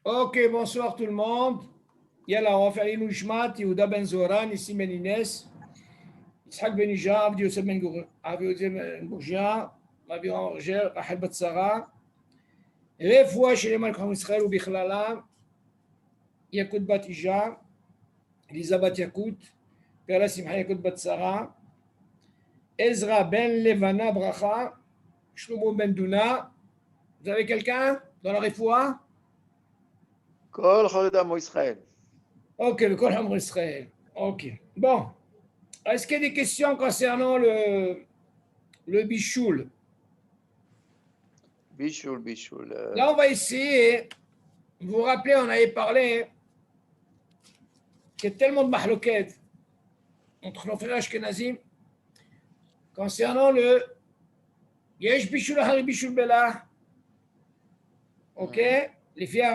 Ok, bonsoir tout le monde. Yalla, on va faire l'Ilou Shmat, Yehuda Ben Zoran, ici Ben Inès, Yitzhak Ben Ija, Avdi Yosef Ben Bourgia, Mavi Roger, Rachel Batsara, Refoua chez les Malcham Israël ou Bichlala, Yakut Bat Ija, Lisa Bat Yakut, Perla Simcha Yakut Batsara, Ezra Ben Levana Bracha, Shlomo Ben Duna. Vous avez quelqu'un dans la Refoua? כל חולד עמו ישראל. Ok, le Kol Hamr Israël. Ok. Bon. Est-ce qu'il y a des questions concernant le bichoul? בישול. Là, on va essayer. Vous vous rappelez, on avait parlé qu'il y a tellement de mahloket entre nos frères ashkenazim concernant le yesh bichoul hari bichoul belah. Ok? Les filles à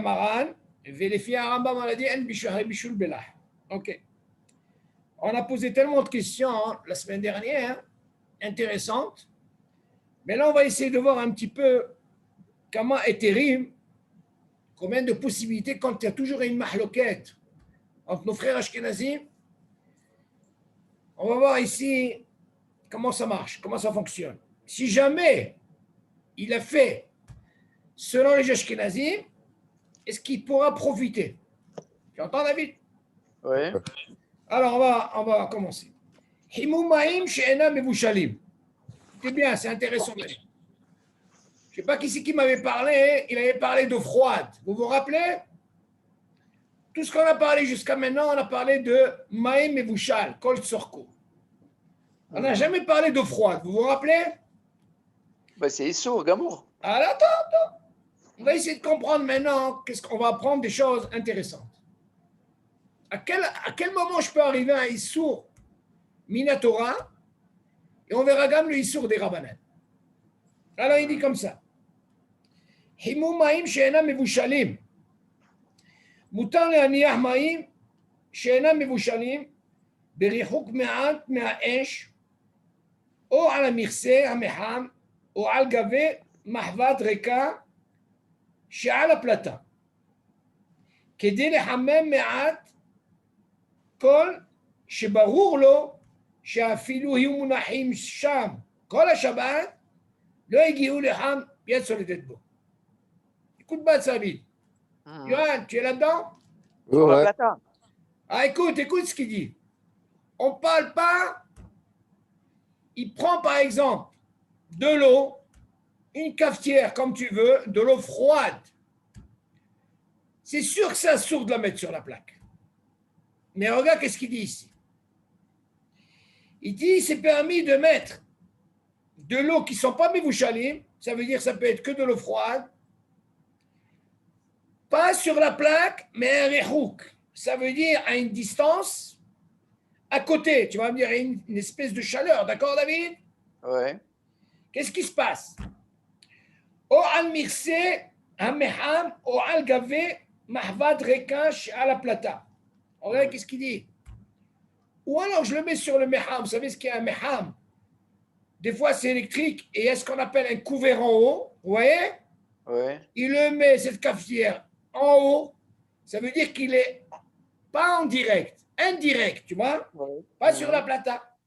Maran, et les filles à Rambam, on a dit en bichoul hari bichoul belah. Ok. On a posé tellement de questions la semaine dernière, intéressantes. Mais là, on va essayer de voir un petit peu comment est terrible, combien de possibilités quand il y a toujours une mahloquette entre nos frères ashkenazim. On va voir ici comment ça marche, comment ça fonctionne. Si jamais il a fait selon les ashkenazim, est-ce qu'il pourra profiter? Tu entends, David? Oui. Alors, on va commencer. Himoumaim she'ena mevushalim. C'est bien, c'est intéressant. Je ne sais pas qui c'est qui m'avait parlé. Il avait parlé d'eau froide. Vous vous rappelez? Tout ce qu'on a parlé jusqu'à maintenant, on a parlé de Maïm et Vouchal, Kol Tsorko. On n'a jamais parlé d'eau froide. Vous vous rappelez? Ben, c'est Issour, Gamour. Alors, attends. On va essayer de comprendre maintenant qu'est-ce qu'on va apprendre des choses intéressantes. À quel moment je peux arriver à Issour Minatora et on verra même le Issour des Rabbanan. Alors, il dit comme ça. Himou Maïm she'ena mevushalim. Mutar le'aniach Maïm she'ena mevushalim בריחוק מעט מהאש, או על המכסה המחם, או על גבי מחבת ריקה שעל הפלטה, כדי לחמם מעט כל שברור לו שאפילו היו מונחים שם כל השבת, לא הגיעו לחם יד סולדת בו. écoute pas ça vite. Yohan, tu es là-dedans? Sur la plata. Ah, écoute ce qu'il dit. On ne parle pas, il prend par exemple de l'eau, une cafetière comme tu veux, de l'eau froide. C'est sûr que c'est sourd de la mettre sur la plaque. Mais regarde qu'est-ce qu'il dit ici. Il dit c'est permis de mettre de l'eau qui ne sont pas mivushalim, ça veut dire ça peut être que de l'eau froide, pas sur la plaque, mais un rechouk. Ça veut dire à une distance, à côté, tu vas me dire une espèce de chaleur, d'accord David? Oui. Qu'est-ce qui se passe? Ou al mirse hameham, ou al gavé mahvad rekash à la plata. Regarde qu'est-ce qu'il dit. Ou alors je le mets sur le meham. Vous savez ce qu'est un meham? Des fois c'est électrique et il y a ce qu'on appelle un couvert en haut. Vous voyez? Oui. Il le met, cette cafetière, en haut. Ça veut dire qu'il est pas en direct, indirect, tu vois? Oui. Pas sur la plata.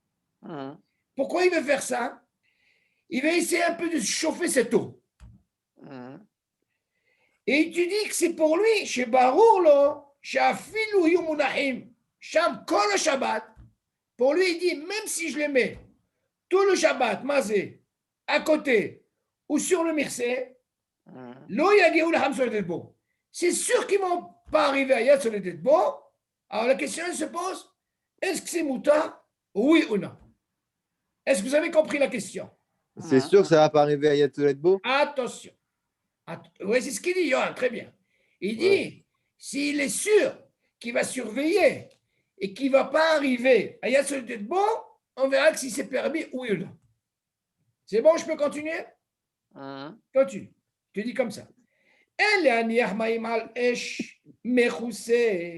Mhm. Pourquoi il veut faire ça? Il veut essayer un peu de chauffer cette eau. Mhm. Et tu dis que c'est pour lui, chez Barour, là, chez Afilou Yumunahim, Sham Kol Shabbat. Pour lui, il dit, même si je les mets tout le Shabbat, Mazé, à côté, ou sur le Mirsé, l'eau Yagiou le Hamsol Dedbo. C'est sûr qu'ils ne vont pas arriver à Yatsol Dedbo. Alors la question elle se pose, est-ce que c'est Mouta? Oui ou non? Est-ce que vous avez compris la question? C'est sûr que ça ne va pas arriver à Yatsoletbo? Attention. Oui, c'est ce qu'il dit, Johan, très bien. Il dit, Ouais. s'il est sûr qu'il va surveiller et qu'il ne va pas arriver à Yassol Dedbo, on verra que si c'est permis, oui ou non. C'est bon, je peux continuer? Continue. Tu dis comme ça. אלה הניח מים על אש מכוסה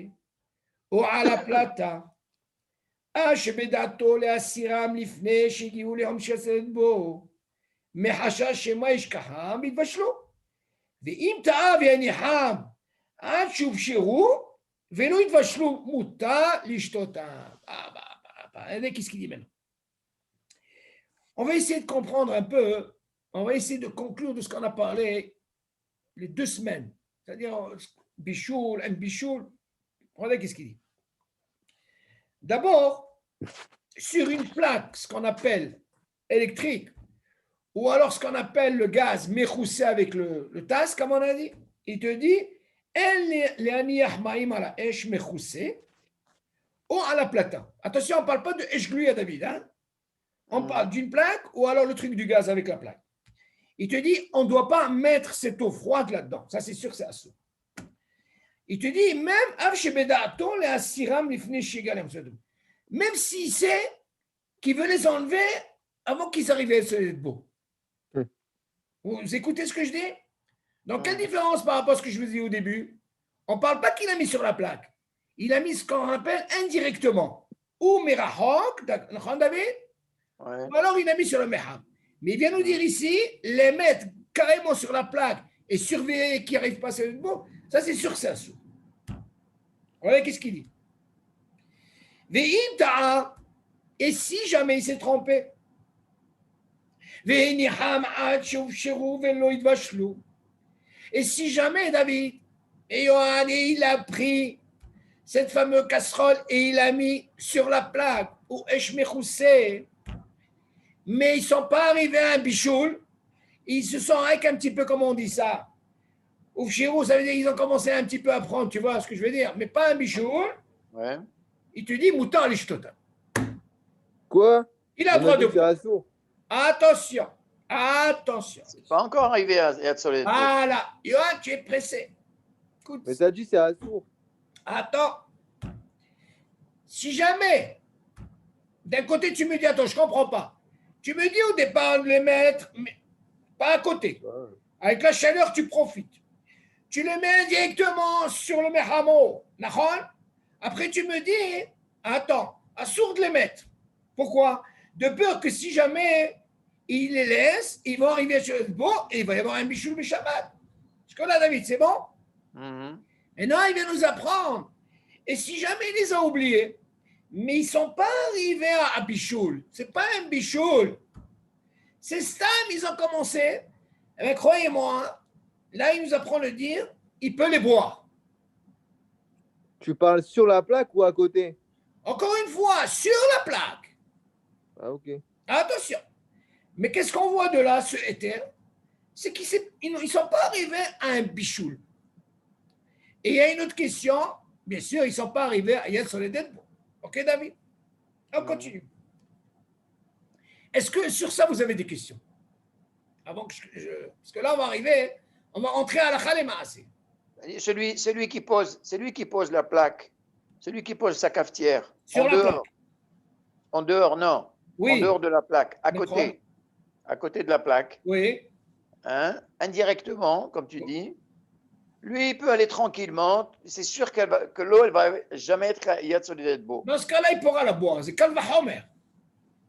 או על הפלטה, שבדעתו להסירם לפני שהגיעו ליום שעשרת בו, מחשש שמא ישכחם ויתבשלו. ואם טעה ויניחם עד שהובשרו, ולא יתבשלו מותר לשתותם. Regardez qu'est-ce qu'il dit maintenant. On va essayer de comprendre un peu, on va essayer de conclure de ce qu'on a parlé les 2 semaines. C'est-à-dire, Bichoul, Bichoul. Regardez qu'est-ce qu'il dit. D'abord, sur une plaque, ce qu'on appelle électrique, ou alors ce qu'on appelle le gaz méchoussé avec le tas, comme on a dit, il te dit, ou à la plata. Attention, on ne parle pas de Eshglu à David, hein? On parle d'une plaque ou alors le truc du gaz avec la plaque. Il te dit, on ne doit pas mettre cette eau froide là-dedans. Ça, c'est sûr que c'est assaut. Il te dit, même s'il sait qu'il veut les enlever avant qu'ils arrivent à se beau. Vous écoutez ce que je dis? Donc, quelle différence par rapport à ce que je vous ai dit au début? On ne parle pas qu'il a mis sur la plaque. Il a mis ce qu'on appelle indirectement. Ou merahok, David? Ouais. Ou alors il a mis sur le meham. Mais il vient nous dire ici, les mettre carrément sur la plaque et surveiller qu'ils n'arrivent pas à se beau, ça c'est sûr que c'est un sou. Voilà qu'est-ce qu'il dit. Ve'im ta'a, et si jamais il s'est trompé, ve'niham ad shuvshiru ve'lo yidvashlu, et si jamais David et Yohan, il a pris cette fameuse casserole et il l'a mis sur la plaque ou eshmechoussé, mais ils ne sont pas arrivés à un bichoul, ils se sont avec un petit peu, comme on dit ça. Ou chirou, ça veut dire qu'ils ont commencé un petit peu à prendre, tu vois ce que je veux dire, mais pas un bichoul. Ouais. Il te dit, mouton, l'ishtota. Quoi? Il a le droit de boire. Assour. Attention, attention. C'est pas encore arrivé à Yatsolet. Voilà, Yohan, tu es pressé. Écoute, Mais t'as dit c'est assour. attends. Si jamais, d'un côté, tu me dis, attends, je ne comprends pas. Tu me dis au départ de les mettre, mais pas à côté. Ouais. Avec la chaleur, tu profites. Tu les mets directement sur le mehamo. Après, tu me dis, attends, assourd de les mettre. Pourquoi? De peur que si jamais il les laisse, ils vont arriver sur le beau et il va y avoir un bichoul bishabat. Ce qu'on a, David, c'est bon? Et non, il vient nous apprendre. Et si jamais il les a oubliés, mais ils ne sont pas arrivés à bichoul. Ce n'est pas un bichoul. C'est Stam, ils ont commencé. Eh bien, croyez-moi, là, il nous apprend à le dire, il peut les boire. Tu parles sur la plaque ou à côté? Encore une fois, sur la plaque. Ah, ok. Attention. Mais qu'est-ce qu'on voit de là, ce éther? C'est qu'ils ne sont pas arrivés à un bichoul. Et il y a une autre question. Bien sûr, ils ne sont pas arrivés à Yad Soledet. Ok, David? On continue. Est-ce que sur ça, vous avez des questions? Avant que parce que là, on va arriver, on va entrer à la Khalema. Celui qui pose la plaque, celui qui pose sa cafetière, Sur en la dehors, plaque. en dehors, non, Oui. en dehors de la plaque, à D'accord. côté de la plaque, Oui. hein, indirectement, comme tu dis, lui, il peut aller tranquillement. C'est sûr que l'eau, elle va jamais être à Yad Soledet Bo. Dans ce cas-là, il pourra la boire. C'est Kalva Homer.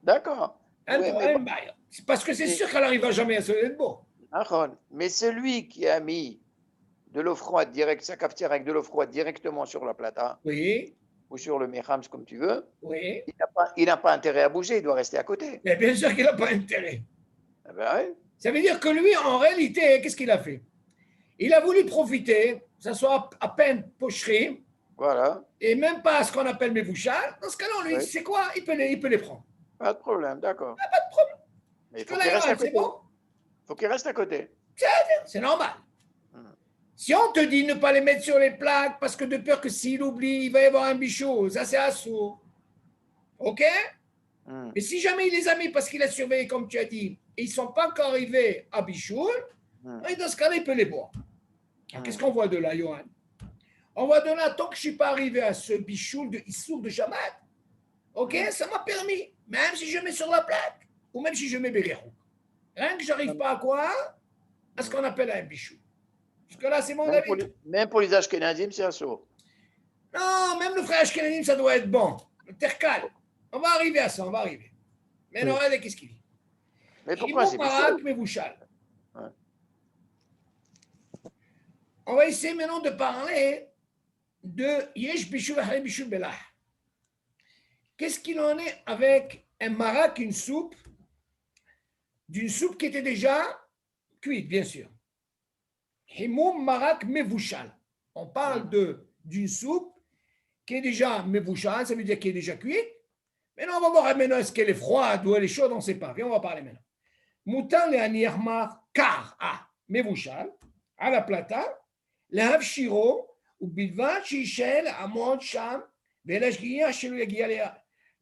D'accord. Oui, C'est parce que c'est sûr qu'elle n'arrivera jamais à Soledet Bo. mais celui qui a mis de l'eau froide sa cafetière avec de l'eau froide directement sur la plata, Oui. ou sur le mehams, comme tu veux, Oui. il n'a pas intérêt à bouger, il doit rester à côté. Mais bien sûr qu'il n'a pas intérêt. Ah ben ouais. Ça veut dire que lui, en réalité, qu'est-ce qu'il a fait? Il a voulu profiter, que ce soit à peine pocherie, Voilà, et même pas ce qu'on appelle Mevouchal. Dans ce cas-là, lui, Oui. c'est quoi? Il peut les prendre. pas de problème, d'accord. Pas de problème. Mais il Parce faut que qu'il reste à là, côté. c'est bon. Faut qu'il reste à côté. C'est normal. Si on te dit ne pas les mettre sur les plaques parce que de peur que s'il oublie, il va y avoir un bichot, ça c'est assourd. OK? Mais si jamais il les a mis parce qu'il a surveillé, comme tu as dit, et ils ne sont pas encore arrivés à bichot, et dans ce cas-là, il peut les boire. Qu'est-ce qu'on voit de là, Johan? On voit de là, tant que je ne suis pas arrivé à ce bichou de Issour de Shabbat, OK, ça m'a permis, même si je mets sur la plaque, ou même si je mets Berérou. Rien que je n'arrive pas à quoi? À ce qu'on appelle un bichou. Parce que là, c'est mon avis. Même pour les Ashkenazim, c'est un saut. Non, même le frère Ashkenazim, ça doit être bon. Le tercal. On va arriver à ça, on va arriver. Mais non, regardez qu'est-ce qu'il dit. Mais pourquoi c'est Marak, mais Bouchal. On va essayer maintenant de parler de Yesh Bishul Ahari Bishul Belah. Qu'est-ce qu'il en est avec un marak, une soupe, d'une soupe qui était déjà cuite, bien sûr. Himoum marak mevushal. On parle d'une soupe qui est déjà mevushal, ça veut dire qu'elle est déjà cuite. Maintenant, on va voir maintenant est-ce qu'elle est froide ou elle est chaude, on ne sait pas. Viens, on va parler maintenant. Moutan le aniyahmar kar mevushal, à la plata, להב שירו, ובלבד שישאר לעמוד שם ולהשגיח שלא יגיע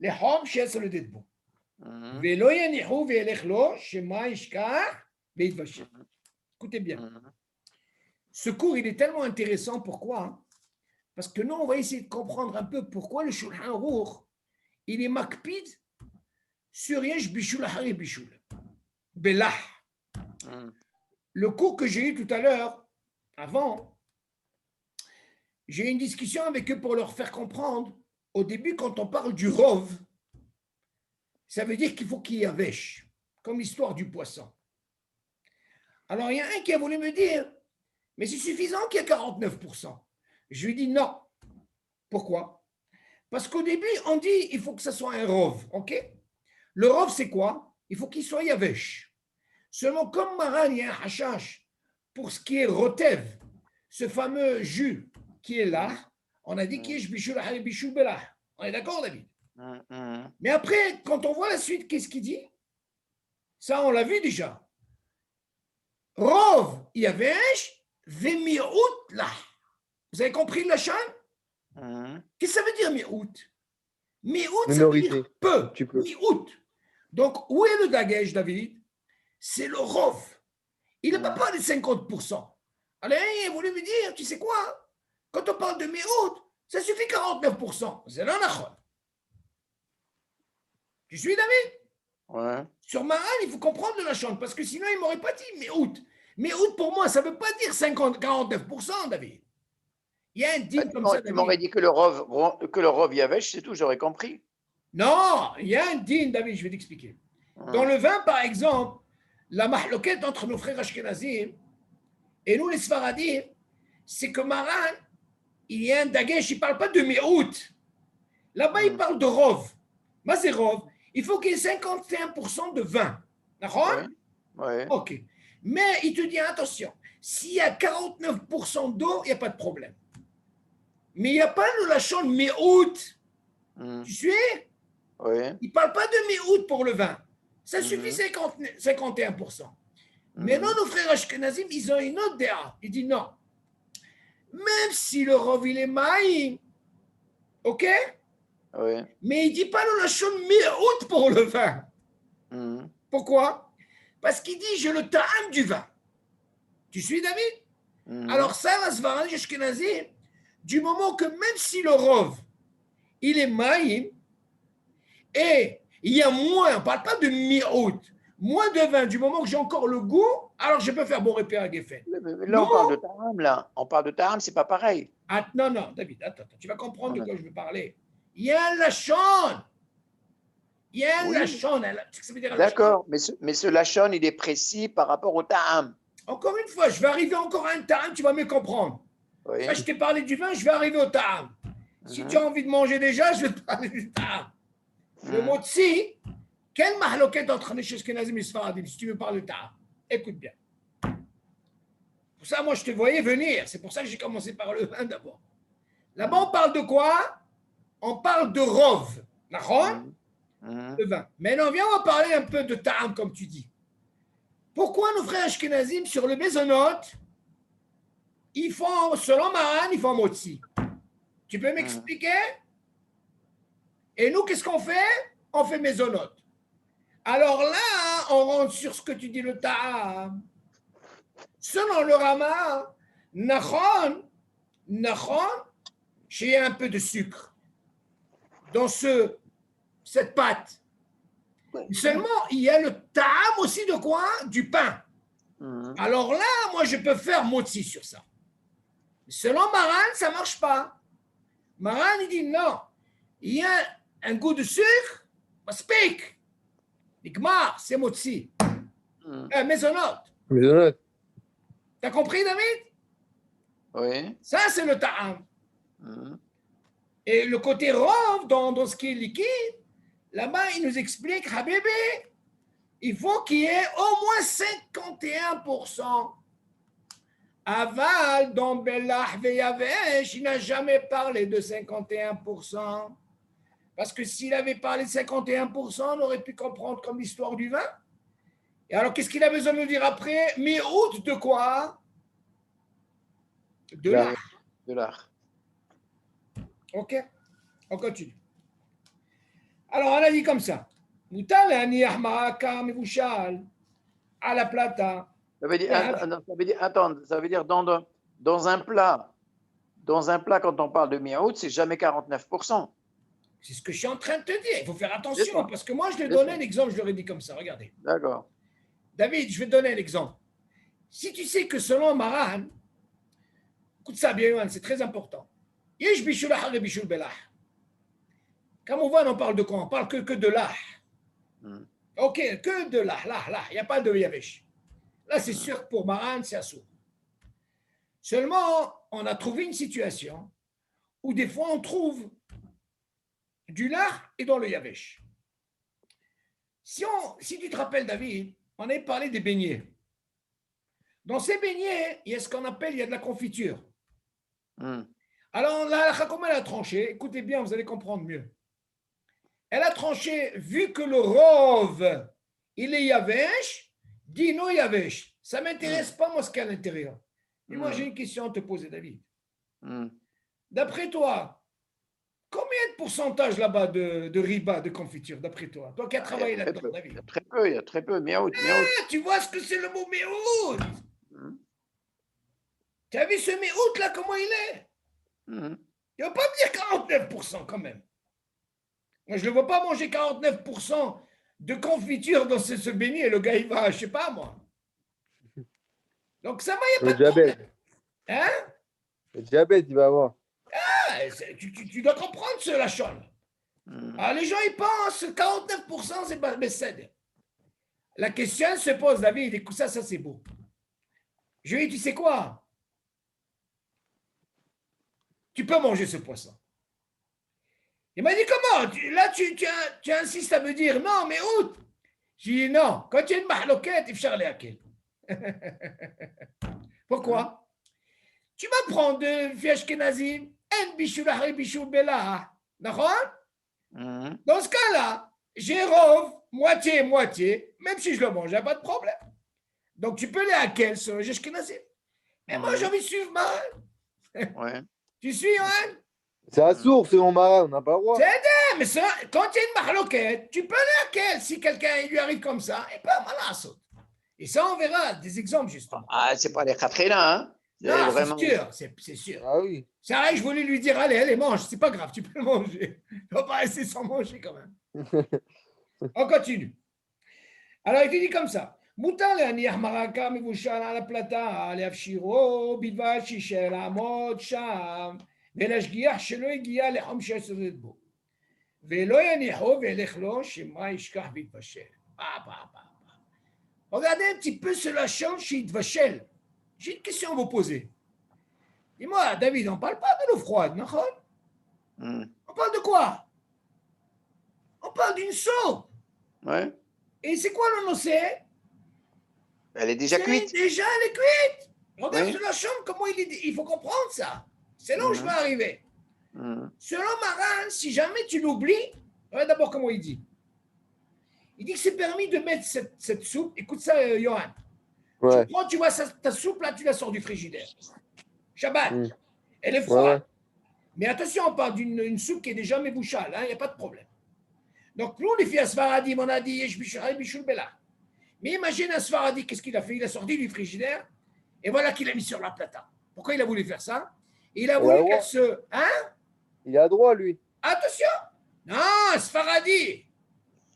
לחום שיסולדת בו. ולא יניחו וילך לו, שמה ישכח ויתבשל. Écoutez bien. Ce cours, il est tellement intéressant. Pourquoi? Parce que nous, on va essayer de comprendre un peu pourquoi le Shulchan Aruch, il est makpid sur Yesh Bishul Ahari Bishul. Belah. Le cours que j'ai eu tout à l'heure, avant, j'ai eu une discussion avec eux pour leur faire comprendre, au début, quand on parle du rov, ça veut dire qu'il faut qu'il y ait avèche, comme l'histoire du poisson. Alors, il y a un qui a voulu me dire, mais c'est suffisant qu'il y ait 49%. Je lui dis non. Pourquoi? Parce qu'au début, on dit il faut que ça soit un rov, ok? Le rov, c'est quoi? Il faut qu'il soit avèche. Seulement, comme Maran, il y a un hashash, pour ce qui est rotev, ce fameux jus qui est là, on a dit qu'il y a bishul ahari bishul belah. On est d'accord, David? Mais après, quand on voit la suite, qu'est-ce qu'il dit? Ça, on l'a vu déjà. Rov, yavesh, vemi'ut lah. Vous avez compris la chaîne? Qu'est-ce que ça veut dire mi'ut? Mi'ut, ça veut dire peu. Mi'ut. Donc, où est le dagesh, David? C'est le rov. Il ne peut pas de 50%. Alors, il a voulu me dire, tu sais quoi? Quand on parle de mi'ut, ça suffit 49%. C'est l'anachon. Tu suis, David? Ouais. Sur Maran, il faut comprendre de la chante, parce que sinon, il ne m'aurait pas dit mi'ut. Mi'ut, pour moi, ça ne veut pas dire 49%, David. Il y a un din comme ça, David. Tu m'aurais dit que le rov yavesh, c'est tout, j'aurais compris. Non, il y a un din, David, je vais t'expliquer. Dans le vin, par exemple, la mahloquette entre nos frères ashkenazim et nous, les Sfaradim, c'est que Maran, il y a un dagesh, il ne parle pas de mi'ut. Là-bas, il parle de rov. Mais c'est rov. Il faut qu'il y ait 51% de vin. D'accord? Oui. Ok. Mais il te dit, attention, s'il y a 49% d'eau, il n'y a pas de problème. Mais il n'y a pas le lachon mi'ut. Tu suis? Oui. Il ne parle pas de mi'ut pour le vin. Ça suffit 51%. Mais non, nos frères ashkenazim, ils ont une autre déa. Ils disent non. Même si le rov, il est maïm, ok? Oui. Mais il ne dit pas le lachon mi'ut pour le vin. Pourquoi? Parce qu'il dit, j'ai le ta'am du vin. Tu suis, David? Alors ça, la Sfaradi ashkenazim, du moment que même si le rov, il est maïm, et il y a moins, on ne parle pas de mi'ut, moins de vin, du moment que j'ai encore le goût, alors je peux faire bon repère à Geffen. Là, on parle de ta'am, là. On parle de ta'am, c'est pas pareil. Non, David, attends, tu vas comprendre de quoi je veux parler. Il y a un lachon. Il y a un lachon. Ça veut dire un d'accord, mais ce lachon, il est précis par rapport au ta'am. Encore une fois, je vais arriver encore à un ta'am, tu vas mieux comprendre. Oui. Là, je t'ai parlé du vin, je vais arriver au ta'am. Si tu as envie de manger déjà, je vais te parler du ta'am. Le mot tsi, quelle mahloquette entre les Ashkenazim et Sfaradim, si tu veux parler de ta'am? Écoute bien. Pour ça, moi, je te voyais venir. C'est pour ça que j'ai commencé par le vin d'abord. Là-bas, on parle de quoi? On parle de rov. D'accord? Le vin. Maintenant, viens, on va parler un peu de ta'am, comme tu dis. Pourquoi nos frères Ashkenazim, sur le Mezonot, ils font, selon Maran, ils font motzi? Tu peux m'expliquer? Et nous, qu'est-ce qu'on fait? On fait Mezonot. Alors là, on rentre sur ce que tu dis, le ta'am. Selon le Rama, Nachon, j'ai un peu de sucre dans cette pâte. Seulement, il y a le ta'am aussi de quoi? Du pain. Alors là, moi, je peux faire motzi sur ça. Selon Maran, ça ne marche pas. Maran, il dit non. Il y a un goût de sucre, speak. Nikmar, c'est motzi. Maisonnot. Maisonnot. T'as compris, David? Oui. Ça, c'est le ta'am. Mhm. Et le côté rov, dans ce qui est liquide, là-bas, il nous explique, Habibi, il faut qu'il y ait au moins 51%. Aval, dans Bellah Veyavesh, il n'a jamais parlé de 51%. Parce que s'il avait parlé de 51%, on aurait pu comprendre comme l'histoire du vin. Et alors, qu'est-ce qu'il a besoin de nous dire après? Mais haute de quoi? De l'art. De l'art. Ok? On continue. Alors, on a dit comme ça. Moutal à la plata. Ça veut dire, attends, ça veut dire dans un plat, quand on parle de miaout, c'est jamais 49%. C'est ce que je suis en train de te dire. Il faut faire C'est attention ça. parce que moi, je lui ai C'est donné ça. l'exemple, je leur ai dit comme ça. Regardez. D'accord. David, je vais te donner l'exemple. Si tu sais que selon Maran, écoute ça bien, Yohan, c'est très important. Yesh bishul ahar et bishul belah. Comme on voit, on parle de quoi? On parle que de l'ah. Mhm. Ok, que de l'ah. Il n'y a pas de yavesh. Là, c'est Mhm. sûr que pour Maran, c'est assourd. Seulement, on a trouvé une situation où des fois, on trouve du lard et dans le yavesh. Si tu te rappelles, David, on avait parlé des beignets. Dans ces beignets, il y a ce qu'on appelle, il y a de la confiture. Mhm. Alors, la comment elle a tranché? Écoutez bien, vous allez comprendre mieux. Elle a tranché, vu que le rove, il est yavesh, dit non yavesh. Ça ne m'intéresse pas, moi, ce qu'il y a à l'intérieur. Et moi, j'ai une question à te poser, David. Mhm. D'après toi, combien de pourcentage là-bas de riba, de confiture, d'après toi? Toi qui as travaillé là-dedans, Il David. y a très peu. Miaout. Ah, tu vois ce que c'est le mot méout? Mhm. Tu as vu ce méout là, comment il est? Mhm. Il ne va pas me dire 49% quand même. Moi, je ne le vois pas manger 49% de confiture dans ce beignet. Le gars, il va, je ne sais pas moi. Donc ça va, il n'y a Le pas de problème. diabète. Hein? Le diabète, il va avoir. Ah, tu dois comprendre ce lachon. Mhm. Alors les gens, ils pensent 49%, c'est pas Bessed. La question se pose, David, écoute ça c'est beau. Je lui ai dit, tu sais quoi? Tu peux manger ce poisson. Il m'a dit, comment? Là, tu insistes à me dire, non, mais où? J'ai dit, non, quand tu as une mahloquette, il faut faire les hakel. Pourquoi? Tu vas prendre de fièche kenazim, en bichou lahri bichou belah. D'accord? Mhm. Dans ce cas-là, j'ai rove, moitié, même si je le mange, il n'y a pas de problème. Donc, tu peux les hakel sur le Kenazim. Mais moi, j'ai envie de suivre mal. Ouais. Tu suis, Yohan? C'est à sourd, selon Marat, on n'a pas le droit. C'est mais ça, quand il y a une mahloquette, tu peux les hakel. Si quelqu'un il lui arrive comme ça, et pas mal à sauter. Et ça, on verra des exemples, justement. Ah, c'est pas les khatrina, hein. Non, C'est vraiment. c'est sûr. Ah oui. C'est vrai que je voulais lui dire, allez, mange, c'est pas grave, tu peux le manger. Tu vas pas rester sans manger quand même. On continue. Alors, il te dit comme ça. מותר להניח מרקה מבושל על הפלטה, להפשירו בלבד שישאר לעמוד שם, ולהשגיח שלא הגיע לחום שסודד בו. ולא יניחו וילך לו, שמא ישכח ויתבשל. Regardez un petit peu cela change chez Itvachel. J'ai une question à vous poser. Dis-moi, David, on ne parle pas de l'eau froide, non? Mhm. On parle de quoi? On parle d'une soupe. Ouais. Et c'est quoi le nocé? Elle est déjà cuite. Déjà, elle est cuite. Regarde Oui. sur la chambre, comment il faut comprendre ça. C'est là où je Mhm. vais arriver. Mhm. Selon Maran, si jamais tu l'oublies, regarde d'abord comment il dit. Il dit que c'est permis de mettre cette soupe. Écoute ça, Johan. Ouais. Tu prends, tu vois ta soupe, là, tu la sors du frigidaire. Shabbat. Mm. Elle est froide. Ouais, ouais. Mais attention, on parle d'une soupe qui est déjà mébouchale, il n'y a pas de problème. Donc, nous, les filles à Sfaradim, on a dit Yesh Bishul Bishul Bela. Mais imagine un Sfaradi, qu'est-ce qu'il a fait? Il a sorti du frigidaire et voilà qu'il a mis sur la plata. Pourquoi il a voulu faire ça? Il a voulu qu'elle se. Hein? Il a droit, lui. Attention! Non, Sfaradi!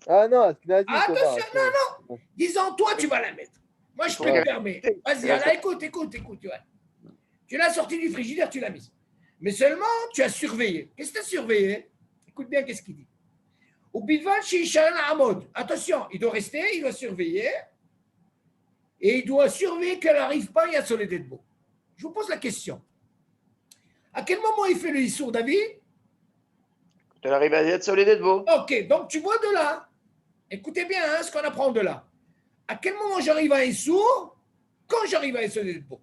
Ah non, Askenazi, Attention, Thomas. non. Disons, toi, tu vas la mettre. Moi, je te Ouais. le permets. Vas-y, alors, écoute. Ouais. Tu l'as sorti du frigidaire, tu l'as mise. Mais seulement, tu as surveillé. Qu'est-ce que tu as surveillé? Écoute bien, qu'est-ce qu'il dit? Au Bilval, chez Isharan Amod. Attention, il doit rester, il doit surveiller. Et il doit surveiller qu'elle n'arrive pas, il y a Soledad Beau. Je vous pose la question. À quel moment il fait le Issour, David? Tu arrives à être solide de beau. Ok, donc tu vois de là. Écoutez bien hein, ce qu'on apprend de là. À quel moment j'arrive à Issour? Quand j'arrive à Issour de beau.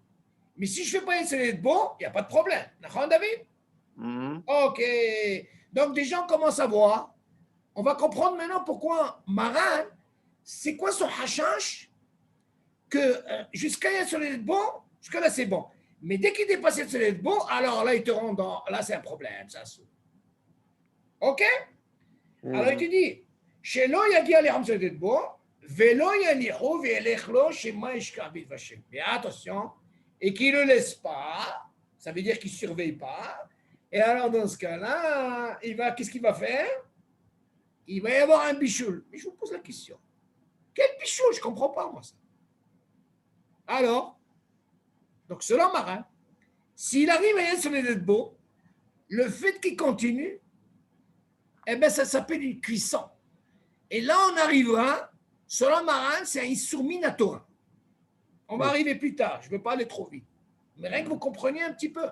Mais si je ne fais pas Issour de beau, il n'y a pas de problème. D'accord, David? Ok. Donc des gens commencent à voir. On va comprendre maintenant pourquoi Maran, c'est quoi son hashash? Que jusqu'à Issour de beau, jusqu'à là c'est bon. Mais dès qu'il dépasse Issour de beau, alors là il te rend dans. Là c'est un problème, ça. Ok? Alors il te dit, שלא יגיע להמצאת בו, ולא יניחו וילך לו שמה ישכח בהתבשל. Mais attention, et qu'il ne le laisse pas, ça veut dire qu'il ne surveille pas. Et alors dans ce cas-là, qu'est-ce qu'il va faire? Il va y avoir un bichoul. Mais je vous pose la question. Quel bichoul? Je ne comprends pas moi ça. Alors, donc selon Marin, s'il arrive à être sur les beau, le fait qu'il continue, eh bien ça s'appelle une cuisson. Et là, on arrivera, selon Maran, c'est un Issour Minatora. On va arriver plus tard, je ne veux pas aller trop vite. Mais rien que vous compreniez un petit peu.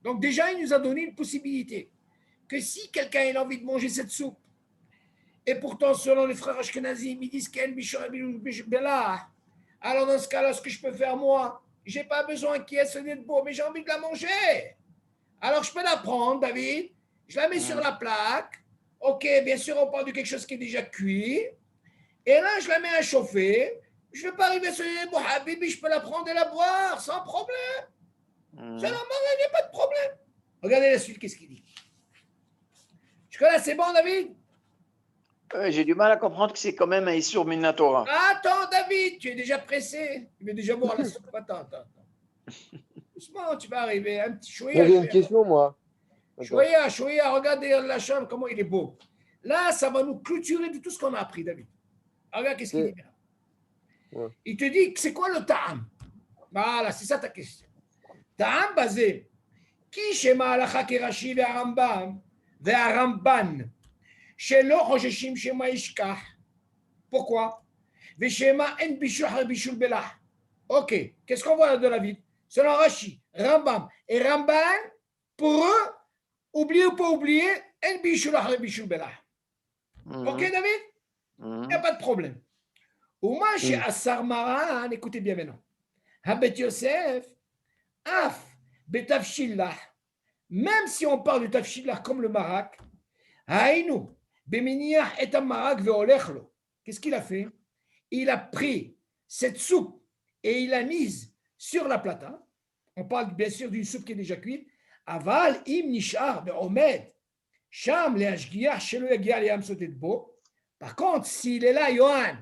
Donc déjà, il nous a donné une possibilité. Que si quelqu'un a envie de manger cette soupe, et pourtant, selon les frères Ashkenazim, ils disent qu'elle Bela, alors dans ce cas-là, ce que je peux faire moi, je n'ai pas besoin qu'il y ait ce nez de beau, mais j'ai envie de la manger. Alors je peux la prendre, David, je la mets sur la plaque. Ok, bien sûr, on parle de quelque chose qui est déjà cuit. Et là, je la mets à chauffer. Je ne vais pas arriver sur les bois, Habibi, je peux la prendre et la boire sans problème. C'est normal, il n'y a pas de problème. Regardez la suite, qu'est-ce qu'il dit. Jusque-là, c'est bon, David? J'ai du mal à comprendre que c'est quand même un Issour Minatora. Attends, David, tu es déjà pressé. Tu veux déjà boire la soupe. Attends. Doucement, tu vas arriver. Un petit chouïa. J'ai une question, moi. Chouïa, regardez la chambre, comment il est beau. Là, ça va nous clôturer de tout ce qu'on a appris, David. Regarde, qu'est-ce qu'il dit bien. Ouais. Il te dit que c'est quoi le ta'am? Voilà, c'est ça ta question. Ta'am basé. Qui shema halacha kerashi ve'arambam ve'aramban shelo chosheshim shema yishkach. Pourquoi? Ve'shema en bishul bishul belah. Ok, qu'est-ce qu'on voit de la vie? Selon Rashi, Rambam et Ramban, pour eux, oublier ou pas oublier, en bishul bishul belah. Ok, David? Il n'y a pas de problème. Ouma chez Assar Maran, écoutez bien maintenant. Habet Yosef, Af, Betafshillah. Même si on parle de Tafshillah comme le marak, Haïnou, Beminiach et Marak veolechlo. Qu'est-ce qu'il a fait? Il a pris cette soupe et il l'a mise sur la plata. On parle bien sûr d'une soupe qui est déjà cuite. Aval im nishar be'omed. Sham le hashgiach shelo yagia le yamsotet bo. Par contre, s'il est là, Yohan,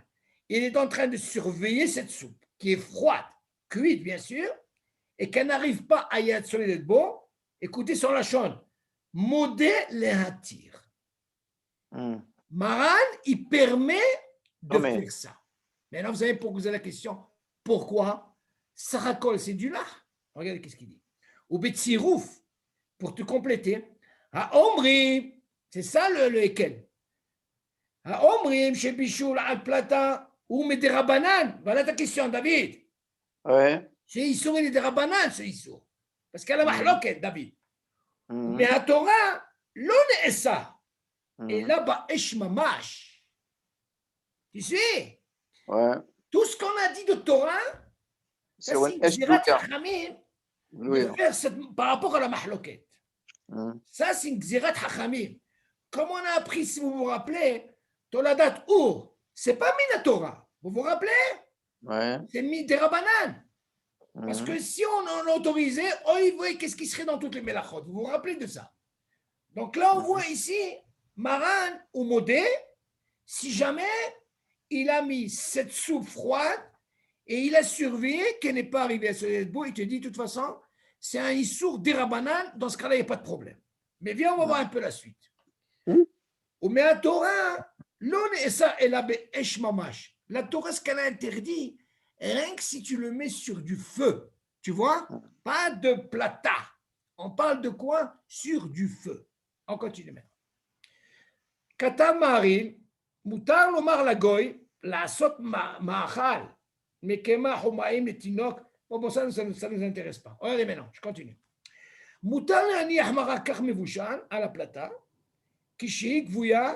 il est en train de surveiller cette soupe qui est froide, cuite bien sûr, et qu'elle n'arrive pas à y être solide de beau. Écoutez son lachon. Modé le hatir. Maran, il permet de faire ça. Maintenant, vous savez poser la question. Pourquoi? Sarakol, c'est du lard. Regardez qu'est-ce qu'il dit. Ou betsirouf, pour te compléter. À Omri, c'est ça le Ekel. À Omri, chez Bichoul, al plata, ou Mederabanan. Voilà ta question, David. Ouais. C'est Issour et Mederabanan, ce Issour. Parce qu'elle a mahloket, David. Mais à Torah, l'on est ça. Et là-bas, Esh Mamash. Tu sais? Ouais. Tout ce qu'on a dit de Torah, ça c'est Gzirat Hachamim par rapport à la mahloket. Ça c'est Gzirat Hachamim. Comme on a appris, si vous vous rappelez, Toladat Ur, c'est pas Minatora. Vous vous rappelez? Ouais. C'est Miderabanan. Parce que si on l'autorisait, il voyait qu'est-ce qui serait dans toutes les mélachot. Vous vous rappelez de ça? Donc là, on voit ici, Maran ou Modé, si jamais il a mis cette soupe froide et il a surveillé qu'elle n'est pas arrivée à ce bout, il te dit de toute façon, c'est un Issour d'Irabanan, dans ce cas-là, il n'y a pas de problème. Mais viens, on va voir un peu la suite. Mais la Torah, l'on est ça, elle a Esh Mamash. La Torah, ce qu'elle a interdit, rien que si tu le mets sur du feu, tu vois, pas de plata. On parle de quoi? Sur du feu. On continue maintenant. Kata Marim, Mutar lomar lagoy, la sot ma'achal, mekema homaim et tinok. Bon, ça ne nous intéresse pas. Regardez maintenant, je continue. מותר להניח מרק כך מבושל על הפלטה, כשהיא גבויה,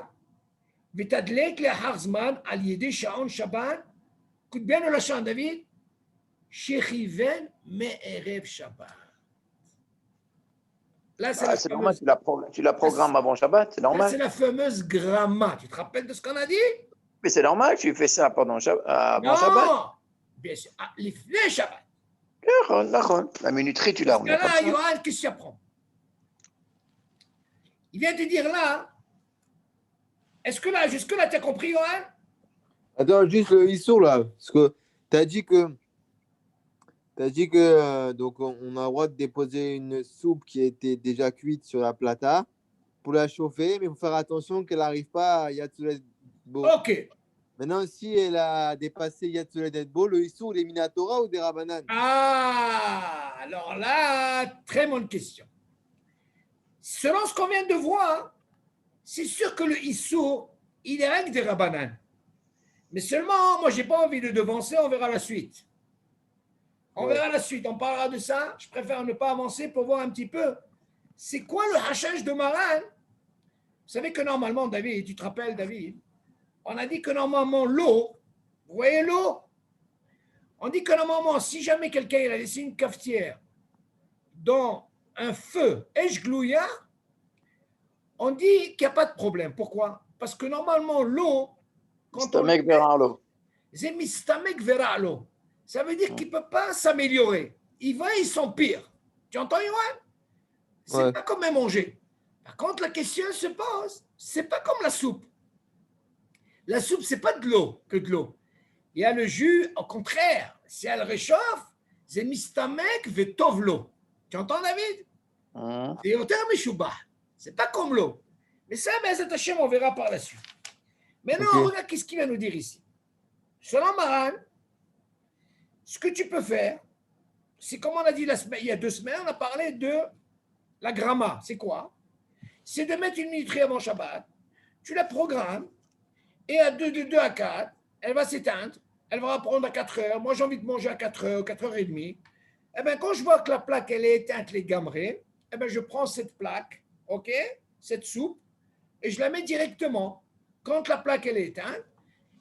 ותדלק לאחר זמן על ידי שעון שבת, כותבנו לשון דוד, שכיוון מערב שבת. Là, C'est normal, tu la programmes avant Shabbat, c'est là, normal. c'est la fameuse gramma. Tu te rappelles de ce qu'on a dit? Mais c'est normal, tu fais ça avant Shabbat. Non, bien sûr. Ah, les Shabbat. D'accord. La minuterie, tu l'as. Parce que là, Yohan, qu'est-ce qu'il apprend? Il vient te dire là, est-ce que là, jusque-là, tu as compris, Yohan? Attends, juste le Issour là, parce que tu as dit que donc on a le droit de déposer une soupe qui était déjà cuite sur la plata pour la chauffer, mais il faut faire attention qu'elle n'arrive pas à Yatsulet Bo. Ok. Maintenant, si elle a dépassé Yatsulet Bo, le Issour, il est Minatora ou des Rabanan? Ah, alors là, très bonne question. Selon ce qu'on vient de voir, c'est sûr que le Issour, il est règle des Rabbanan. Mais seulement, moi, je n'ai pas envie de devancer, on verra la suite. On verra la suite, on parlera de ça. Je préfère ne pas avancer pour voir un petit peu. C'est quoi le hachage de Maran? Vous savez que normalement, David, tu te rappelles, David, on a dit que normalement, l'eau, vous voyez l'eau? On dit que normalement, si jamais quelqu'un il a laissé une cafetière dans un feu Eshglouya, on dit qu'il n'y a pas de problème. Pourquoi? Parce que normalement, l'eau, quand on Stamek vers l'eau. c'est mistamek vera l'eau. Ça veut dire qu'il ne peut pas s'améliorer. Il va, il s'empire. Tu entends, Yohan? C'est pas comme un manger. Par contre, la question se pose. C'est pas comme la soupe. La soupe, c'est pas de l'eau que de l'eau. Il y a le jus, au contraire. Si elle réchauffe, c'est mistamek vetov l'eau. Tu entends, David? C'est au terme chouba. C'est pas comme l'eau. Mais ça, ben, cet Hachem, on verra par la suite. Maintenant, regarde qu'est-ce qu'il va nous dire ici. Selon Maran, ce que tu peux faire, c'est comme on a dit il y a 2 semaines, on a parlé de la gramma. C'est quoi? C'est de mettre une minuterie avant Shabbat, tu la programmes, et de 2 à 4, elle va s'éteindre, elle va reprendre à 4 heures. Moi, j'ai envie de manger à 4 heures, 4 heures et demie. Eh bien, quand je vois que la plaque, elle est éteinte, les gamrés, eh bien, je prends cette plaque, ok, cette soupe, et je la mets directement. Quand la plaque, elle est éteinte,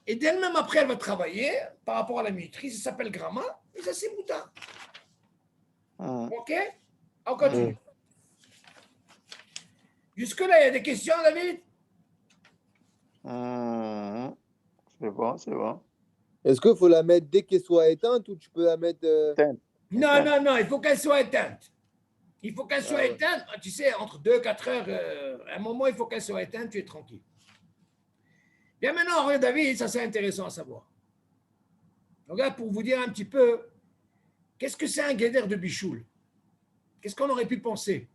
et d'elle-même, après, elle va travailler par rapport à la minuterie, ça s'appelle gramma, et ça, c'est moutarde. Ok? On continue. Jusque-là, il y a des questions, David? C'est bon, c'est bon. Est-ce qu'il faut la mettre dès qu'elle soit éteinte ou tu peux la mettre Non, il faut qu'elle soit éteinte. Il faut qu'elle soit éteinte. Tu sais, entre 2 et 4 heures, à un moment, il faut qu'elle soit éteinte, tu es tranquille. Bien maintenant, regarde, David, ça c'est intéressant à savoir. Regarde, pour vous dire un petit peu, qu'est-ce que c'est un guédère de bichoul? Qu'est-ce qu'on aurait pu penser?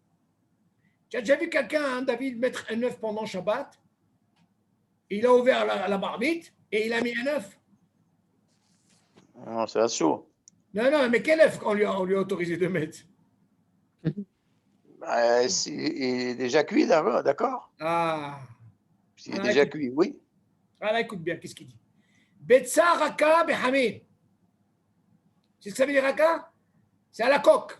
Tu as déjà vu quelqu'un, hein, David, mettre un œuf pendant Shabbat? Il a ouvert la marmite et il a mis un œuf. Non, c'est à chaud. Non, mais quel œuf on lui a autorisé de mettre? Bah, il est déjà cuit, d'accord? Ah. S'il est déjà cuit, oui. Ah là, écoute bien, qu'est-ce qu'il dit? Betsa raka behamid. C'est ce que ça veut dire raka? C'est à la coque.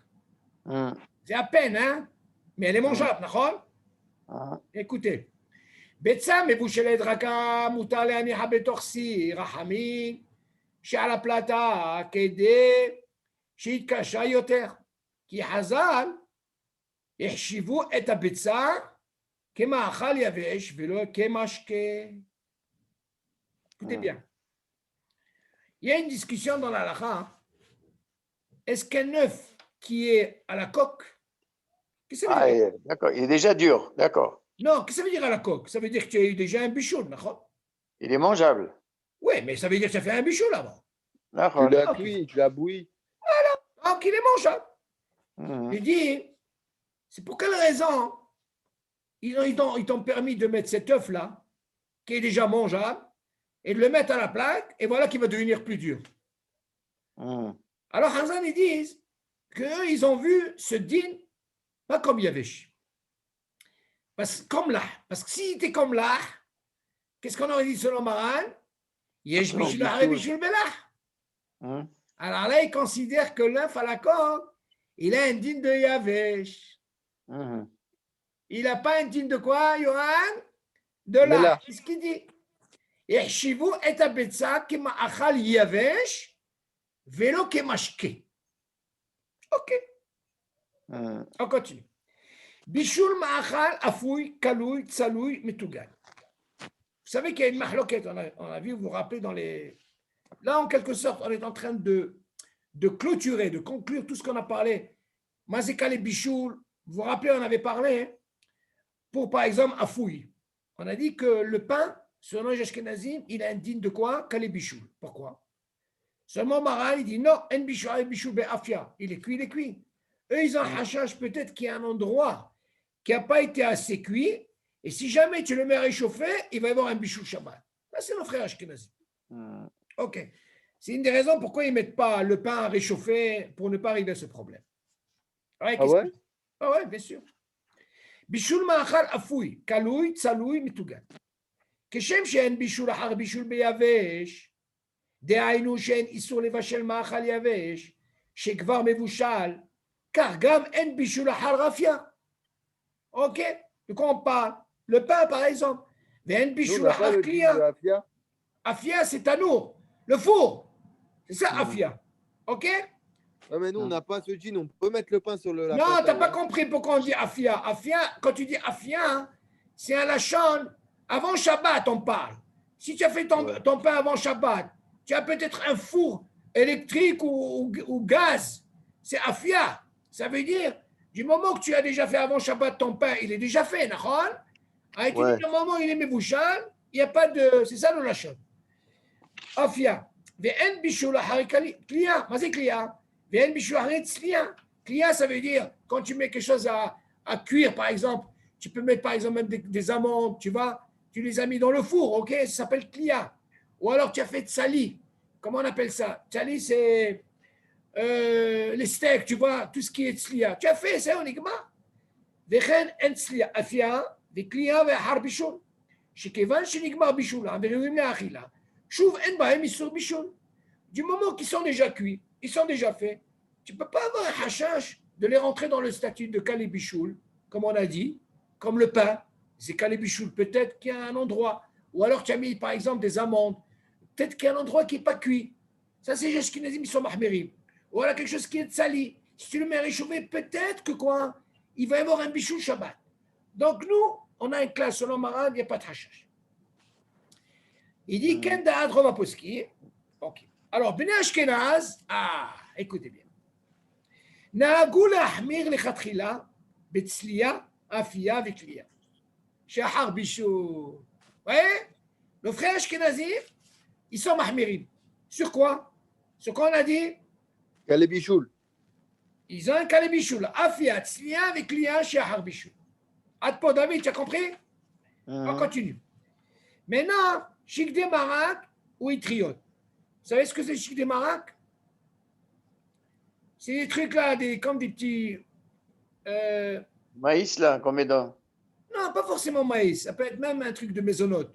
C'est à peine, hein? Mais elle est mangeable, d'accord? Écoutez. Betsa מבושלת רכה מותר להניחה בתוך סיר רחמים שעל הפלטה כדי שיתקשה יותר. כי חז"ל החשיבו את הביצה כמאכל יבש ולא כמשקה. Écoutez bien. Il y a une discussion dans la halakha. Est-ce qu'un œuf qui est à la coque, qu'est-ce que ça veut dire? D'accord, il est déjà dur, d'accord. Non, qu'est-ce que ça veut dire à la coque? Ça veut dire que tu as eu déjà un bichon, d'accord? Il est mangeable. Oui, mais ça veut dire que tu as fait un bichon là-bas. D'accord. Tu l'as cuit, tu l'as bouilli. Voilà, donc il est mangeable. Je dis, c'est pour quelle raison ils t'ont permis de mettre cet œuf-là, qui est déjà mangeable, et de le mettre à la plaque, et voilà qu'il va devenir plus dur. Alors, Hazan, ils disent qu'eux, ils ont vu ce din, pas comme Yavesh. Comme là. Parce que s'il était comme là, qu'est-ce qu'on aurait dit selon Maran? Yesh Bishul Hare Bishul Belah. Alors là, ils considèrent que l'œuf à la coque, il a un din de Yavesh. Mhm. Il n'a pas un din de quoi, Yohan? De De là. là. C'est ce qu'il dit. יחשיבו את הביצה כמאכל יבש ולא כמשקה. אוקיי, Mhm. on continue. בישול מאכל אפוי, קלוי, צלוי, מטוגן. Vous savez qu'il y a une mahloket, on a vu, vous vous rappelez dans les... Là, en quelque sorte, on est en train de clôturer, de conclure tout ce qu'on a parlé. Mazekal et bichoul, vous vous rappelez, on avait parlé, pour par exemple, afoui. On a dit que le pain, selon les Ashkenazim, il a un digne de quoi? Kalé bichoul. Pourquoi? Seulement Maral, il dit non, en bichoul be'afia. Il est cuit, il est cuit. Eux, ils ont un hachage, peut-être qu'il y a un endroit qui n'a pas été assez cuit, et si jamais tu le mets à réchauffer, il va y avoir un bichoul Shabbat. Là, c'est nos frères Ashkenazim. Mhm. Ok. C'est une des raisons pourquoi ils ne mettent pas le pain à réchauffer pour ne pas arriver à ce problème. Ouais, Ah ouais? Ah ouais, bien sûr. בישול מאכל אפוי, קלוי, צלוי, מטוגן. כשם שאין בישול אחר בישול ביבש, דהיינו שאין איסור לבשל מאכל יבש, שכבר מבושל, כך גם אין בישול אחר רפיה. Ok? De quoi on parle? Le pain, par exemple. ואין Nous, on בישול n'a pas אחר le din קלייה. de Afia. Afia, c'est tanour, le four. C'est ça, Mhm. afia. Ok? Ouais, mais nous, on n'a pas ce din. On peut mettre le pain sur la Non, plata, tu n'as pas ouais. compris pourquoi on dit afia. Afia, quand tu dis afia, hein, c'est un lachon. Avant Shabbat, on parle. Si tu as fait Ouais. ton pain avant Shabbat, tu as peut-être un four électrique ou gaz. C'est afia. Ça veut dire, du moment que tu as déjà fait avant Shabbat ton pain, il est déjà fait, d'accord? Et tu Ouais. dis, le moment où il est mébouchal, il n'y a pas de. C'est ça le lachon. Afia. Ve'en bishul ahari kliya. Mais c'est kliya. Ve'en bishul ahari tzliya. Kliya, ça veut dire, quand tu mets quelque chose à cuire, par exemple, tu peux mettre par exemple même des amandes, tu vois, tu les as mis dans le four, ok? Ça s'appelle kliya. Ou alors tu as fait tsali. Comment on appelle ça? Tsali, c'est les steaks, tu vois, tout ce qui est tzliya. Tu as fait ça, uniquement. Ve'chen en tzliya. Afia, ve'kliya ve'ahar bishul. שכיוון שנגמר בישולם וראויים לאכילה, שוב אין בהם איסור בישול. Du moment qu'ils sont déjà cuits, ils sont déjà faits, tu ne peux pas avoir un hachash de les rentrer dans le statut de Kalé Bichoul, comme on a dit, comme le pain. C'est Kalé Bichoul, peut-être qu'il y a un endroit. Ou alors tu as mis par exemple des amandes, peut-être qu'il y a un endroit qui n'est pas cuit. Ça, c'est juste qu'ils ils sont mahmérim. Ou alors quelque chose qui est sali. Si tu le mets à réchauffer, peut-être que quoi, il va y avoir un Bichoul Shabbat. Donc nous, on a une classe selon Maran, il n'y a pas de hashash. Il dit Ken da'ad rova poski. Ok. Alors, Bnei Ashkenaz, écoutez bien. נהגו להחמיר לכתחילה בצלייה, אפייה וכלייה. שאחר בישול. Ouais? Nos frères Ashkenazim, ils sont mahmirim. Sur quoi? Sur quoi on a dit? Kalé bichoul. Ils ont un kalé bichoul. Afia, tzliya, vekliya, she'achar bichoul. Adpo, David, tu as compris? On continue. Maintenant, chic des marak ou itriot. Vous savez ce que c'est chic des marak? C'est des trucs là, comme des petits. Maïs, là, qu'on met dans. Non, pas forcément maïs. Ça peut être même un truc de maisonnote.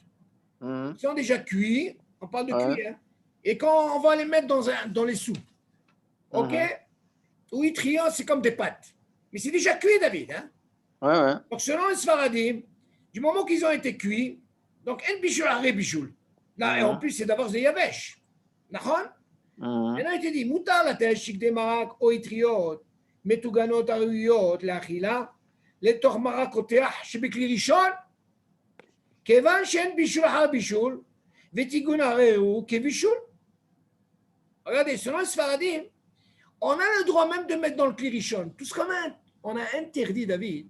Mhm. Ils sont déjà cuits. On parle de Ouais. cuits. Hein. Et quand on va les mettre dans les soupes, ok? Ou itriot, c'est comme des pâtes. Mais c'est déjà cuit, David. Hein? Ouais, ouais. Donc, selon les Sfaradim, du moment qu'ils ont été cuits, donc, un bichoul, un bichoul. Là, et en plus, c'est d'abord des yavesh. D'accord? Maintenant, il te dit, moutar la tèche, chic des marak, oitriot, metouganot, aruyot, l'akhila, les tor marak oteach, shebekli rishon, kevan shen bichoul, ha bichoul, vetigun areu, ke bichoul. Regardez, selon les Sfaradim, on a le droit même de mettre dans le klirishon. Tout ce qu'on a, on a interdit, David,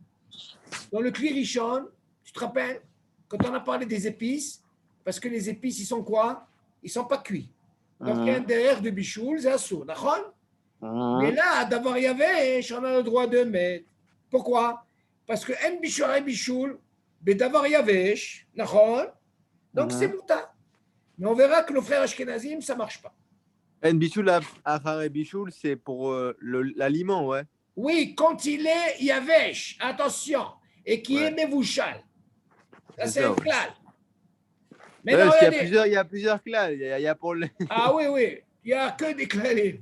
dans le klirishon, tu te rappelles, quand on a parlé des épices, parce que les épices, ils sont quoi? Ils ne sont pas cuits. Donc, il y a un derrière de bichoul, c'est assour, d'accord? Mais là, d'avoir yavesh, on a le droit de mettre. Pourquoi? Parce que un bichoul et bichoul, mais d'avoir yavesh, d'accord? Donc, c'est mouta. Mais on verra que nos frères Ashkenazim, ça ne marche pas. En bichoul, achare bichoul, c'est pour l'aliment, ouais. Oui, quand il est yavesh, attention, et qui est mevouchal. Ça, c'est un klal. Mais non, il y a plusieurs clans. Il y a pour les... Ah oui, oui. Il n'y a que des clalim.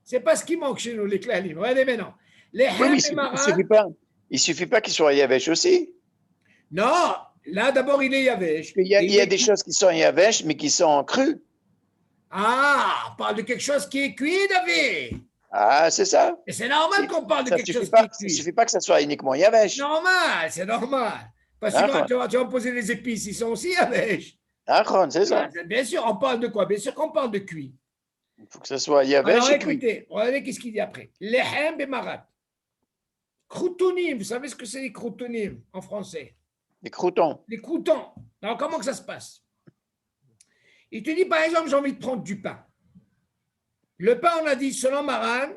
C'est pas ce qui manque chez nous, les clalim. Regardez maintenant. Les Oui, mais hem et marak. il ne suffit pas. Il suffit pas qu'il soit Yavesh aussi. Non, là d'abord il est Yavesh. Il y a des choses qui sont Yavesh, mais qui sont crues. Ah, on parle de quelque chose qui est cuit, David. Ah, c'est ça. Et c'est normal qu'on parle de Ça quelque suffit chose pas, qui est ça cuit. suffit pas que ça soit uniquement Yavesh. Normal, c'est normal. Parce que D'accord. tu vas poser les épices, ils sont aussi Yavesh. D'accord, c'est ça. Bien sûr, on parle de quoi? Bien sûr qu'on parle de cuit. Il faut que ça soit Yavesh Alors et cuit. écoutez, regardez qu'est-ce qu'il dit après. Lehem bemarat. Croutonim, vous savez ce que c'est les croutonim en français? Les croutons. Les croutons. Alors comment que ça se passe? Il te dit par exemple, j'ai envie de prendre du pain. Le pain, on a dit, selon Maran,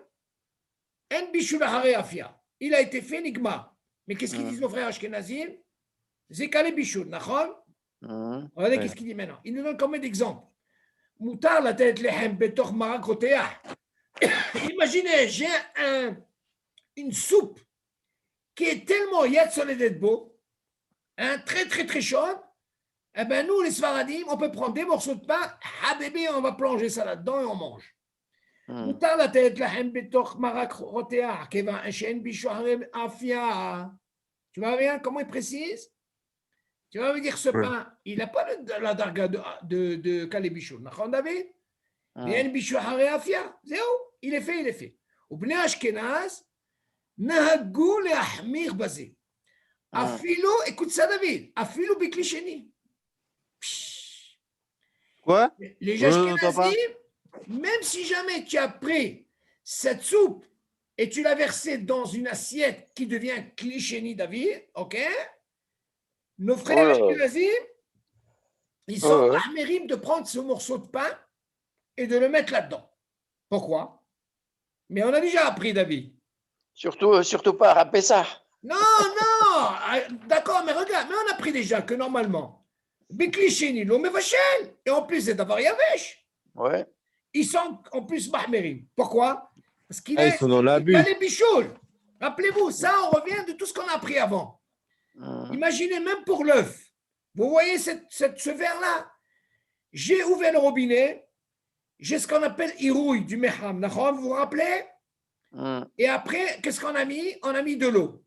en bishul hare afia. Il a été fait nigma. Mais qu'est-ce qu'ils disent nos frères Ashkenazim? Zekale bishul, nachon? Regardez qu'est-ce qu'il dit maintenant. Il nous donne combien d'exemples? Moutar la tête lehem betoch marak roteah. Imaginez, j'ai une soupe qui est tellement yad soledetbo, très très très chaude. Eh bien, nous, les Sfaradim, on peut prendre des morceaux de pain, bébé, on va plonger ça là-dedans et on mange. מותר לתת לחם בתוך מרק רותח, כיוון שאין בשוערי אפיה. Tu vois bien comment il précise? Tu vas me dire ce pain, il n'a pas la darga de Kalebichou. D'accord, David? ואין בשוערי אפיה. זהו, il est fait, il est fait. ובני אשכנז נהגו להחמיר בזה. אפילו, écoute ça, David, אפילו בכלי שני. Quoi? Les Ashkenazim, même si jamais tu as pris cette soupe et tu l'as versée dans une assiette qui devient clichénie David, ok? Nos frères Ashkenazim, ils sont ahmérim de prendre ce morceau de pain et de le mettre là-dedans. Pourquoi? Mais on a déjà appris David. Surtout pas à Pessah. Non, d'accord, mais regarde, mais on a appris déjà que normalement, Beklichéni, l'homme est vachel, et en plus c'est d'avoir Yavesh. Ouais. Ils sont en plus Mahmerim. Pourquoi? Parce qu'il ils sont dans l'abus. les bichoul. Rappelez-vous, ça, on revient de tout ce qu'on a appris avant. Imaginez même pour l'œuf. Vous voyez ce verre-là? J'ai ouvert le robinet, j'ai ce qu'on appelle irouille du meham. Vous vous rappelez? Et après, qu'est-ce qu'on a mis? On a mis de l'eau.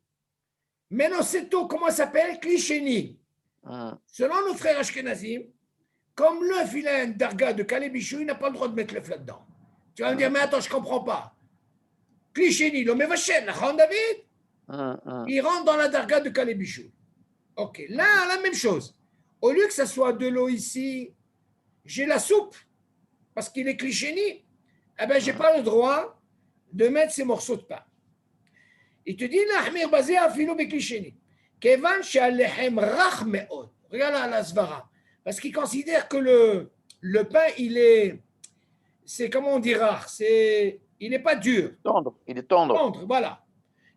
Maintenant, cette eau, comment ça s'appelle? Clichéni. Selon nos frères Ashkenazim, comme l'œuf, il a un darga de Kalebichou, il n'a pas le droit de mettre l'œuf là-dedans. Tu vas me dire, mais attends, je ne comprends pas. Clichéni, l'homme est vachen, David? Il rentre dans la darga de Kalebichou. Ok, là, la même chose. Au lieu que ça soit de l'eau ici, j'ai la soupe, parce qu'il est clichéni, eh bien, je n'ai pas le droit de mettre ces morceaux de pain. Il te dit, l'ahmir basé à filo beklichéni. Kevan she'alehem rach me'od. Regarde la svara. Parce qu'il considère que le pain, c'est comment on dit rach, il n'est pas dur. Tendre, il est tendre. Tendre, voilà.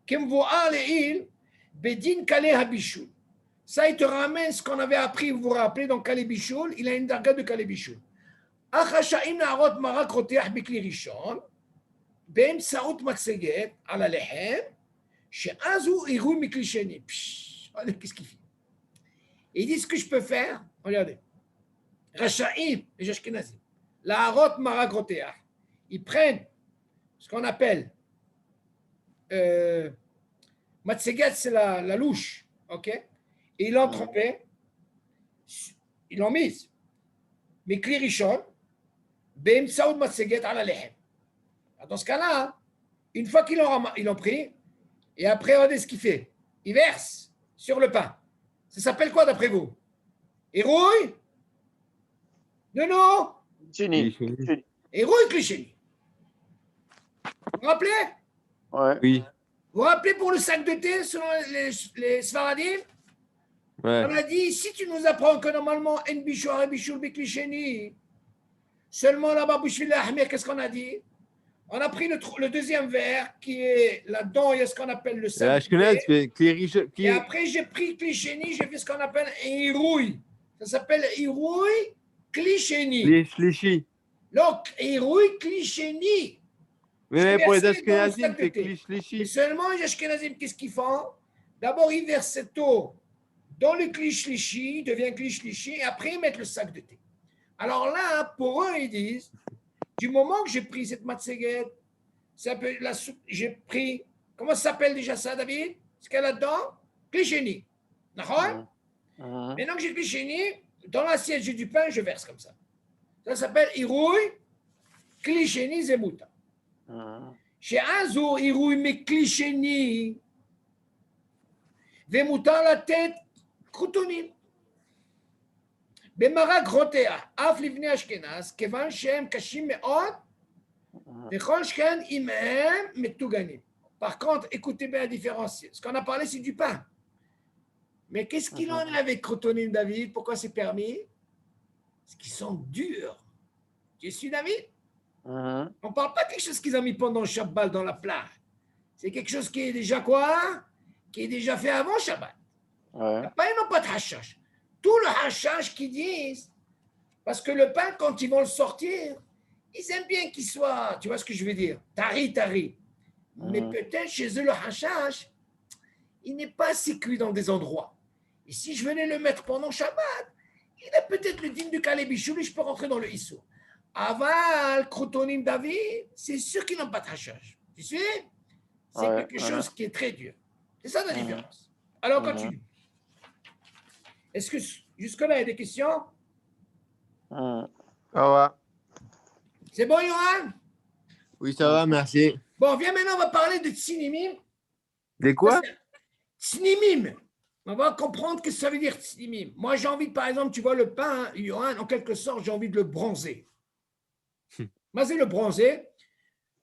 Kemvoa le'il bedin kale habishul. Ça, il te ramène ce qu'on avait appris, vous vous rappelez, dans Kale Bichoul, il a une darga de Kale Bichoul. Achasha'im na'arot marak roteach bikli rishon, באמצעות מצגת על הלחם, שאז הוא עירוי מכלי שני. Regardez qu'est-ce qu'il fait. Il dit ce que je peux faire, regardez. Rachaim, les Ashkenazim, la harot marak roteach, ils prennent ce qu'on appelle matseget, c'est la louche, ok? Et ils l'ont trempé, ils l'ont mise. Mais klirishon, באמצעות מצגת על הלחם. Dans ce cas-là, une fois qu'ils l'ont pris, et après, regardez ce qu'il fait. Il verse sur le pain. Ça s'appelle quoi d'après vous? Hérouille? Non. Chéni. Hérouille clichéni. Vous vous rappelez? Ouais. Oui. Vous vous rappelez pour le sac de thé selon les Sfaradim? Ouais. On a dit, si tu nous apprends que normalement, en bichour et bichour biklichéni, seulement là-bas, bouchville ahmir, qu'est-ce qu'on a dit? On a pris le deuxième verre qui est là-dedans, il y a ce qu'on appelle le sac. Et après, j'ai pris clichéni, j'ai fait ce qu'on appelle un irouille. Ça s'appelle irouille clichéni. Donc, irouille clichéni. Mais pour les Ashkenazim, c'est cliché. Et seulement les Ashkenazim, qu'est-ce qu'ils font? D'abord, ils versent cette eau dans le cliché, devient cliché, et après, ils mettent le sac de thé. Alors là, pour eux, ils disent, du moment que j'ai pris cette matseguette, j'ai pris, comment ça s'appelle déjà ça, David? ce qu'il y a là-dedans, Klisheni. D'accord? Mhm. Maintenant que j'ai Klisheni, dans l'assiette, j'ai du pain, je verse comme ça. Ça s'appelle Irouille, Klisheni, Zemouta. Mhm. Chez Azou, Irouille, mais Klisheni, Vemouta, la tête, Kroutonim. במרק רותח, אף לבני אשכנז, כיוון שהם קשים מאוד, וכל שכן אם הם מטוגנים. Par contre, écoutez bien la différence. Ce qu'on a parlé, c'est du pain. Mais qu'est-ce qu'il en est avec Crotonim, David? Pourquoi c'est permis? Parce qu'ils sont durs. Tu suis, David? Mhm. On ne parle pas de quelque chose qu'ils ont mis pendant Shabbat dans la plage. C'est quelque chose qui est déjà quoi? Qui est déjà fait avant Shabbat. Ouais. Pas, ils n'ont pas de hashash. Tout le hashash qu'ils disent, parce que le pain, quand ils vont le sortir, ils aiment bien qu'il soit, tu vois ce que je veux dire, tari. Mais peut-être chez eux, le hashash, il n'est pas assez cuit dans des endroits. Et si je venais le mettre pendant Shabbat, il a peut-être le digne du Kalebichoul et je peux rentrer dans le Issou. Aval, Crotonim, David, c'est sûr qu'ils n'ont pas de hashash. Tu sais? C'est Ouais, quelque chose qui est très dur. C'est ça la différence. Alors, continue. Est-ce que jusque-là, il y a des questions? Mhm. Ça va. C'est bon, Yohan? Oui, ça va, merci. Bon, viens maintenant, on va parler de Tsinimim. Des quoi? Tsinimim. On va comprendre ce que ça veut dire Tsinimim. Moi, j'ai envie, par exemple, tu vois le pain, Yohan, en quelque sorte, j'ai envie de le bronzer. Moi, c'est le bronzer.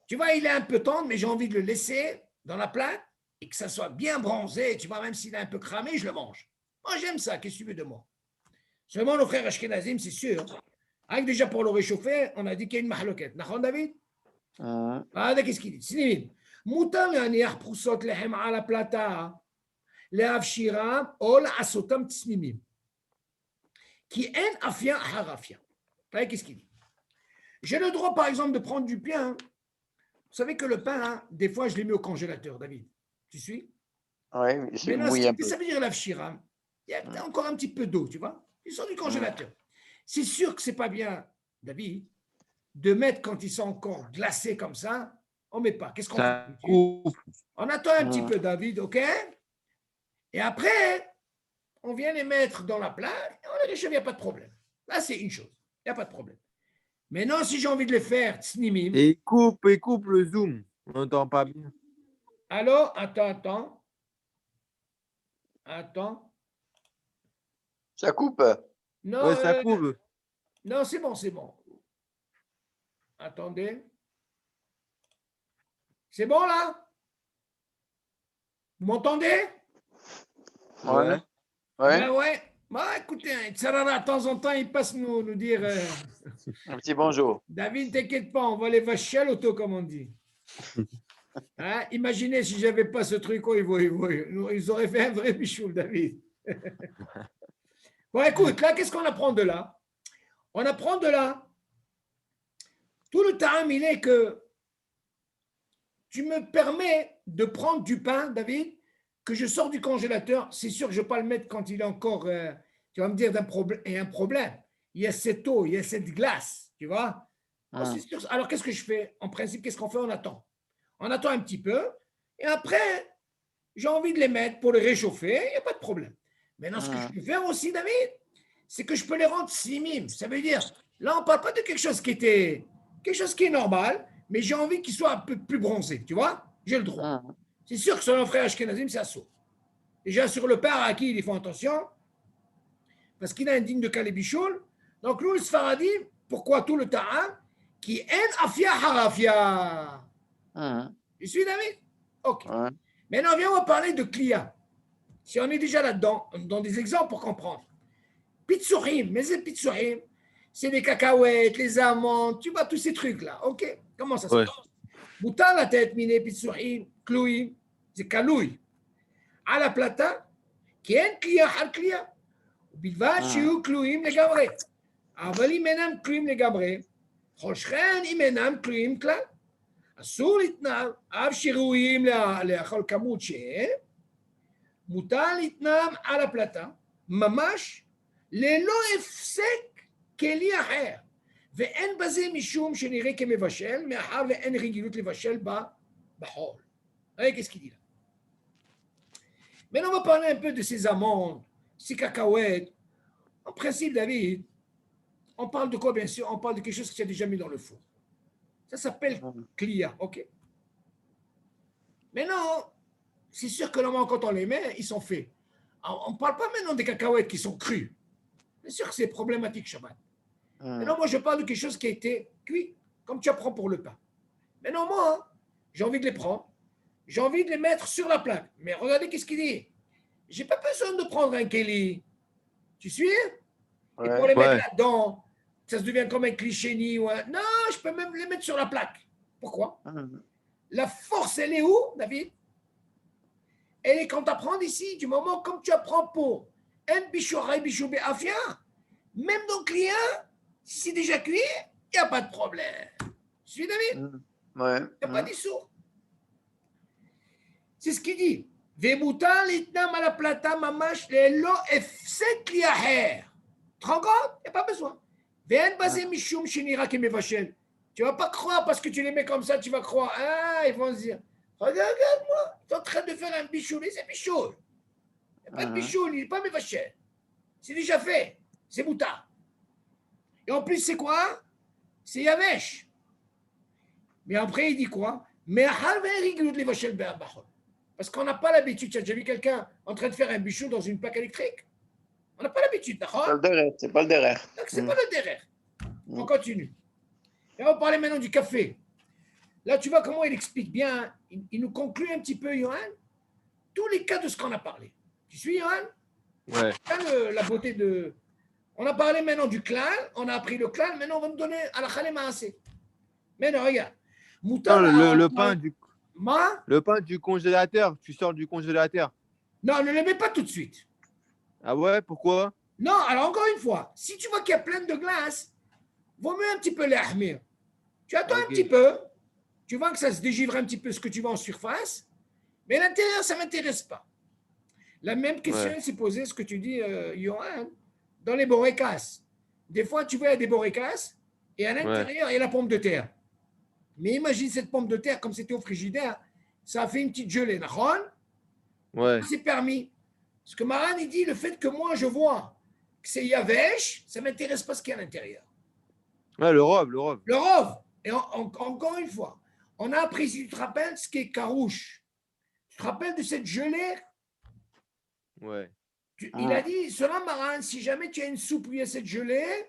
Tu vois, il est un peu tendre, mais j'ai envie de le laisser dans la plaque et que ça soit bien bronzé. Tu vois, même s'il est un peu cramé, je le mange. Moi, j'aime ça. Qu'est-ce que tu veux de moi? Seulement, le frère Ashkenazim, c'est sûr. Avec déjà pour le réchauffer, on a dit qu'il y a une mahloquette. D'accord, David? هذا qu'est-ce qu'il dit? سنين مותר להניח פרוסות לחם על הפלטה, להפשירם או לעשותם צמימים. כי אין אפיין אחר אפיין. Qu'est-ce qu'il dit? J'ai le droit, par exemple, de prendre du pain. Vous savez que le pain, hein, des fois, je l'ai mis au congélateur, David. Tu suis? Oui, c'est Maintenant, mouillé un qu'est-ce que peu. ça veut dire l'afshiram? Il y a encore un petit peu d'eau, tu vois? Ils sont du congélateur. C'est sûr que ce n'est pas bien, David, de mettre quand ils sont encore glacés comme ça. On ne met pas. Qu'est-ce qu'on fait? Ça coupe. On attend un petit peu, David, OK? Et après, on vient les mettre dans la plaque, on les réchauffe, il n'y a pas de problème. Là, c'est une chose. Il n'y a pas de problème. Maintenant, si j'ai envie de les faire, tsnimim, Et il coupe le zoom. On n'entend pas bien. alors, attends. Ça coupe. Non, Ouais, ça coupe. non, c'est bon. Attendez. C'est bon, là? Vous m'entendez? Ouais. Ben ouais. Bah, écoutez, Tsarara, de temps en temps, il passe nous dire Un petit bonjour. David, t'inquiète pas, on va les vacher à l'auto, comme on dit. Hein? Imaginez si j'avais pas ce truc, oh, ils auraient fait un vrai bichou, David. Bon, écoute, là, qu'est-ce qu'on apprend de là? On apprend de là. Tout le temps, il est que tu me permets de prendre du pain, David, que je sors du congélateur. C'est sûr que je ne vais pas le mettre quand il est encore. Tu vas me dire un problème. Il y a cette eau, il y a cette glace, tu vois. C'est sûr. Alors, qu'est-ce que je fais? En principe, qu'est-ce qu'on fait? On attend. On attend un petit peu. Et après, j'ai envie de les mettre pour les réchauffer. Il n'y a pas de problème. Maintenant, ce que je peux faire aussi, David, c'est que je peux les rendre simim. Ça veut dire, là, on ne parle pas de quelque chose qui est normal, mais j'ai envie qu'il soit un peu plus bronzé, tu vois? J'ai le droit. C'est sûr que selon le frère Ashkenazim, c'est assaut. Déjà, sur le pain à qui ils font attention, parce qu'il a un digne de Kalebichoul. Donc, nous, le Sfaradim, pourquoi tout le temps qui en afia harafia. Je suis David? Ok. Maintenant, viens, on va parler de Klia. Si on est déjà là-dedans, dans des exemples pour comprendre. Pitsurim, mais c'est Pitsurim, c'est les cacahuètes, les amandes, tu vois, tous ces trucs-là. Ok? Comment ça se passe? Boutar la tête, miné, Pitsurim, Kloui, c'est Kaloui. À la plata, qui est un Klia, hal Klia. ובלבד שיהיו כלואים לגמרי. אבל אם אינם כלואים לגמרי, כל שכן אם אינם כלואים כלל. אסור לתנם, אף שראויים לאכול כמות שהם, מותר לתנם על הפלטה, ממש ללא הפסק כלי אחר. ואין בזה משום שנראה כמבשל, מאחר ואין רגילות לבשל בה בחול. qu'est-ce qu'il dit là? Maintenant, on va parler un peu de ces amandes, ces cacahuètes. En principe, David, on parle de quoi, bien sûr? On parle de quelque chose que tu as déjà mis dans le four. Ça s'appelle clia, ok? Maintenant, c'est sûr que normalement, quand on les met, ils sont faits. On ne parle pas maintenant des cacahuètes qui sont crues. Bien sûr que c'est problématique, Shabbat. Maintenant, moi, je parle de quelque chose qui a été cuit, comme tu apprends pour le pain. Maintenant, moi, j'ai envie de les prendre. J'ai envie de les mettre sur la plaque. Mais regardez qu'est-ce qu'il dit. J'ai pas besoin de prendre un keli. Tu suis? Et pour les mettre là-dedans, ça se devient comme un cliché ou un... Non, je peux même les mettre sur la plaque. Pourquoi? La force, elle est où, David? Elle est quand tu apprends ici, du moment comme tu apprends pour un bichouray bichoubé afia, même dans le client, si c'est déjà cuit, il n'y a pas de problème. Tu suis, David? Ouais. Il n'y a pas d'issue. C'est ce qu'il dit. Vemutal itnam ala plata mamash lelo efset liaher. Tu te rends compte? Il n'y a pas besoin. Ve'en basé mishum shenira kemevashel. Tu ne vas pas croire parce que tu les mets comme ça, tu vas croire. Ah, ils vont se dire, regarde-moi, tu es en train de faire un bichouli, c'est bichoul. Il n'y a pas de bichoul, il n'est pas mevashel. C'est déjà fait. C'est mouta. Et en plus, c'est quoi? C'est yavesh. Mais après, il dit quoi? Mais parce qu'on n'a pas l'habitude. Tu as déjà vu quelqu'un en train de faire un bichou dans une plaque électrique? On n'a pas l'habitude, d'accord? C'est pas le derrière. Donc, c'est pas le derrière. On continue. Et on va parler maintenant du café. Là, tu vois comment il explique bien. Il nous conclut un petit peu, Johan, tous les cas de ce qu'on a parlé. Tu suis, Johan? Ouais. La beauté de... On a parlé maintenant du clan. On a appris le clan. Maintenant, on va nous donner à la khalema assez. Maintenant, regarde. Non, le pain du congélateur, tu sors du congélateur. Non, ne le mets pas tout de suite. Ah ouais, pourquoi? Non, alors encore une fois, si tu vois qu'il y a plein de glace, vaut mieux un petit peu l'ahmir. Tu attends un petit peu, tu vois que ça se dégivre un petit peu ce que tu vois en surface, mais l'intérieur, ça ne m'intéresse pas. La même question s'est posée, ce que tu dis, Johan, dans les borécas. Des fois, tu vois, il y a des borécas, et à l'intérieur, il y a la pomme de terre. Mais imagine cette pomme de terre, comme c'était au frigidaire, ça a fait une petite gelée. C'est permis. Parce que Maran, il dit, le fait que moi, je vois que c'est Yavesh, ça ne m'intéresse pas ce qu'il y a à l'intérieur. Ouais, le rov. Le rov. Et encore une fois, on a appris, si tu te rappelles, ce qui est carouche. Tu te rappelles de cette gelée? Ouais. Il a dit, selon Maran, si jamais tu as une soupe où il y a cette gelée,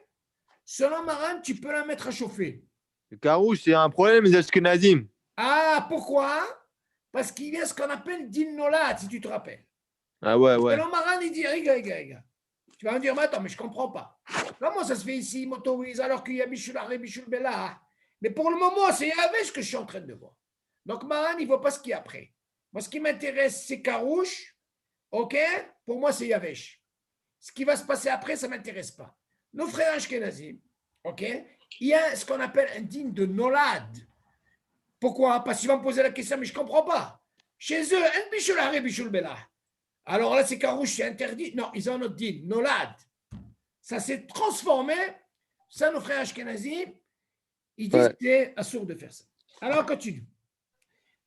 selon Maran, tu peux la mettre à chauffer. Le carouche, c'est un problème des Ashkenazim. Ah, pourquoi? Parce qu'il y a ce qu'on appelle din nolad, si tu te rappelles. Ah ouais. Selon Maran, il dit, regarde. Tu vas me dire, mais attends, mais je ne comprends pas. Comment ça se fait ici, motorise, alors qu'il y a Bichul Aré, Bichul Bella? Mais pour le moment, c'est Yavesh que je suis en train de voir. Donc, Maran, il ne voit pas ce qu'il y a après. Moi, ce qui m'intéresse, c'est Karouche. OK? Pour moi, c'est Yavesh. Ce qui va se passer après, ça ne m'intéresse pas. Nos frères Ashkenazim, OK? Il y a ce qu'on appelle un din de nolad. Pourquoi? Parce qu'ils vont me poser la question, mais je ne comprends pas. Chez eux, un Bichul Aré, Bichul Bella. Alors là, c'est Karouche, c'est interdit. Non, ils ont notre din, nolad. Ça s'est transformé. Ça, nos frères Ashkenazim, ils disent que c'est assourd de faire ça. Alors, on continue.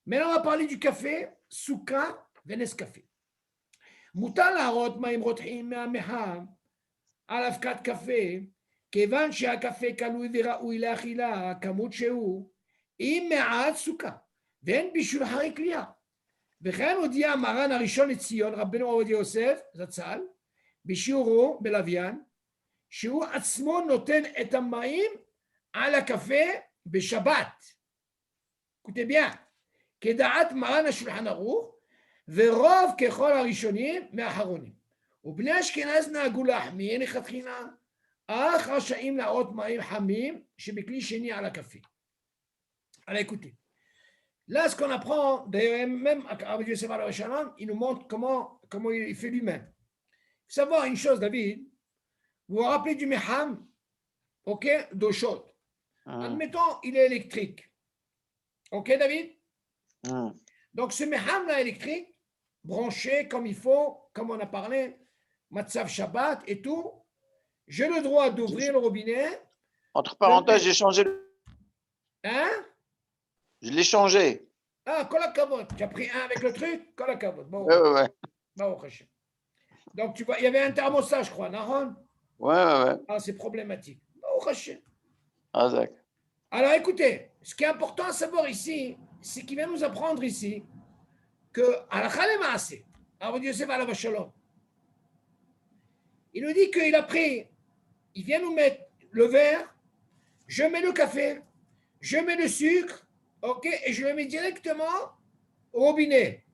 Maintenant, on va parler du café, souka, Nescafé. מותר להראות מים רותחים מהמחם על אבקת קפה, כיוון שהקפה כלוי וראוי לאכילה, כמות שהוא, עם מעט סוכה, ואין בישול חריק קליעה. וכן הודיע מרן הראשון לציון, רבנו עובדיה יוסף, זצ"ל, בשיעורו בלוויין, שהוא עצמו נותן את המים על הקפה בשבת. écoutez bien, כדעת מרן השולחן ערוך, ורוב ככל הראשונים מהאחרונים. ובני אשכנז נהגו להחמיר לכתחילה, אך רשאים להראות מים חמים שבכלי שני על הקפה. Alors écoutez, là ce qu'on apprend, d'ailleurs même Rabbi Yosef Alav Shalom, il nous montre comment il fait lui-même. Il faut savoir une chose, David, vous vous rappelez du meham, ok, d'eau chaude. Admettons, il est électrique. Ok, David? Donc ce meham là électrique, branché comme il faut, comme on a parlé, Matzav Shabbat et tout, j'ai le droit d'ouvrir le robinet. Entre parenthèses, j'ai changé. Hein? Je l'ai changé. Ah, kol hakavod. Tu as pris un avec le truc? Kol hakavod. Bon. Ouais. Baruch Hashem. Donc, tu vois, il y avait un thermostat, je crois, Nahon. Ouais. Ah, c'est problématique. Baruch Hashem. Azak. Alors, écoutez, ce qui est important à savoir ici, c'est qu'il vient nous apprendre ici que, à la Khalemaase, Rabbi Yosef alav Shalom, il nous dit qu'il a pris, il vient nous mettre le verre, je mets le café, je mets le sucre, ok, et je le mets directement au robinet.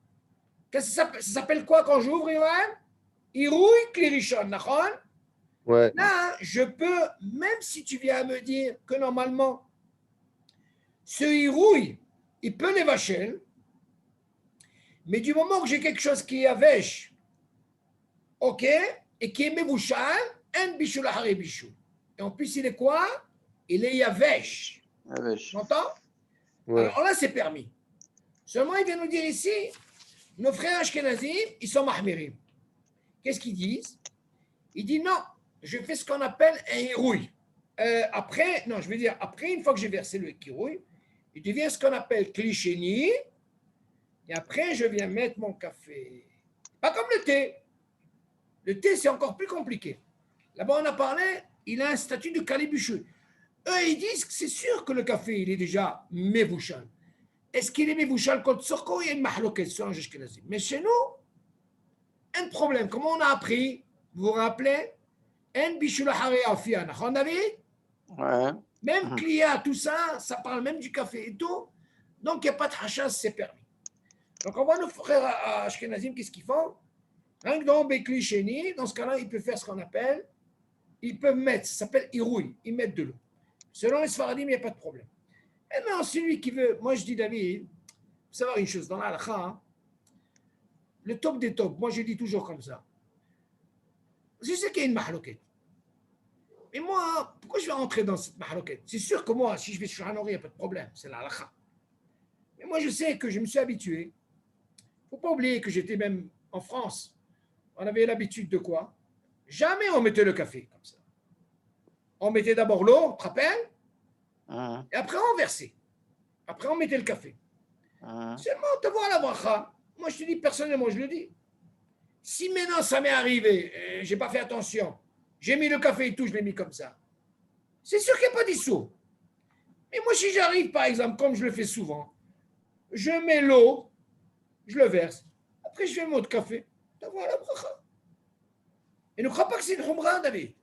Ça s'appelle quoi quand j'ouvre, Yoann? Irouille Klirishon, Nahon. Ouais. Là, je peux, même si tu viens à me dire que normalement, ce irouille, il peut les vacher, mais du moment que j'ai quelque chose qui est avèche, ok, et qui est mebouchal, un bichou la haré bichou. Et en plus, il est quoi? Il est yavèche. Tu entends? Ouais. Alors là, c'est permis. Seulement, il vient nous dire ici, nos frères ashkenazim, ils sont mahmirim. Qu'est-ce qu'ils disent? Ils disent non, je fais ce qu'on appelle un irouille. Après, une fois que j'ai versé le kirouille, il devient ce qu'on appelle klisheni, et après, je viens mettre mon café. Pas comme le thé. Le thé, c'est encore plus compliqué. Là-bas, on a parlé, il a un statut de calibucheux. Eux, ils disent que c'est sûr que le café, il est déjà mevouchal. Est-ce qu'il est mevouchal contre Sorko? Il y a une mahloquette sur un ashkenazim. Mais chez nous, un problème. Comment on a appris? Vous vous rappelez? En bishul hare afia. David? Ouais. Même Klia, tout ça, ça parle même du café et tout. Donc, il n'y a pas de hachas, c'est permis. Donc, on voit nos frères ashkenazim, qu'est-ce qu'ils font? Rien que dans Bekli Sheni, dans ce cas-là, il peut faire ce qu'on appelle, ils peuvent mettre, ça s'appelle irouille, ils mettent de l'eau. Selon les Sfaradim, il n'y a pas de problème. Et non, celui qui veut, moi je dis David, faut savoir une chose, dans la halakha, le top des tops, moi je dis toujours comme ça. Je sais qu'il y a une mahloquette. Mais moi, pourquoi je vais rentrer dans cette mahloquette? C'est sûr que moi, si je vais sur un ori, il n'y a pas de problème, c'est la halakha. Mais moi je sais que je me suis habitué. Il ne faut pas oublier que j'étais même en France. On avait l'habitude de quoi? Jamais on mettait le café comme ça. On mettait d'abord l'eau, tu te rappelles? Et après on versait. Après on mettait le café. Seulement, te voir la bracha. Moi je te dis personnellement, je le dis. Si maintenant ça m'est arrivé, j'ai pas fait attention, j'ai mis le café et tout, je l'ai mis comme ça. C'est sûr qu'il n'y a pas d'issue. Mais moi si j'arrive par exemple, comme je le fais souvent, je mets l'eau, je le verse. Après je fais mon café. Te voir la bracha. Et ne crois pas que c'est une khumra, David.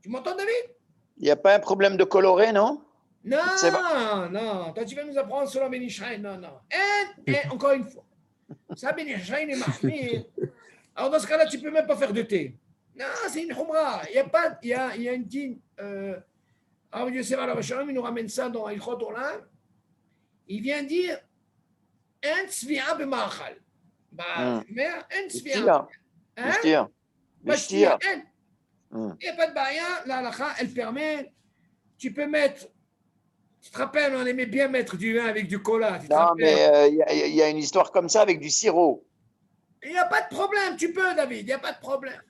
Tu m'entends, David? Il n'y a pas un problème de coloré, non? Non. Toi, tu vas nous apprendre sur la Benishraï. Non. Et encore une fois, ça, Benishraï est mahmir. Alors, dans ce cas-là, tu ne peux même pas faire de thé. Non, c'est une khumra. Il y a une dîne. Alors, Yosef alav Shalom, il nous ramène ça dans Ilchot Olam. Il vient dire un tzvi'a b'ma'achal. Un tzvi'a. Bishtir. Il n'y a pas de baïa, la halakha, elle permet, tu peux mettre, tu te rappelles, on aimait bien mettre du vin avec du cola. Non, mais il y a une histoire comme ça avec du sirop. Il n'y a pas de problème, tu peux, David, il n'y a pas de problème.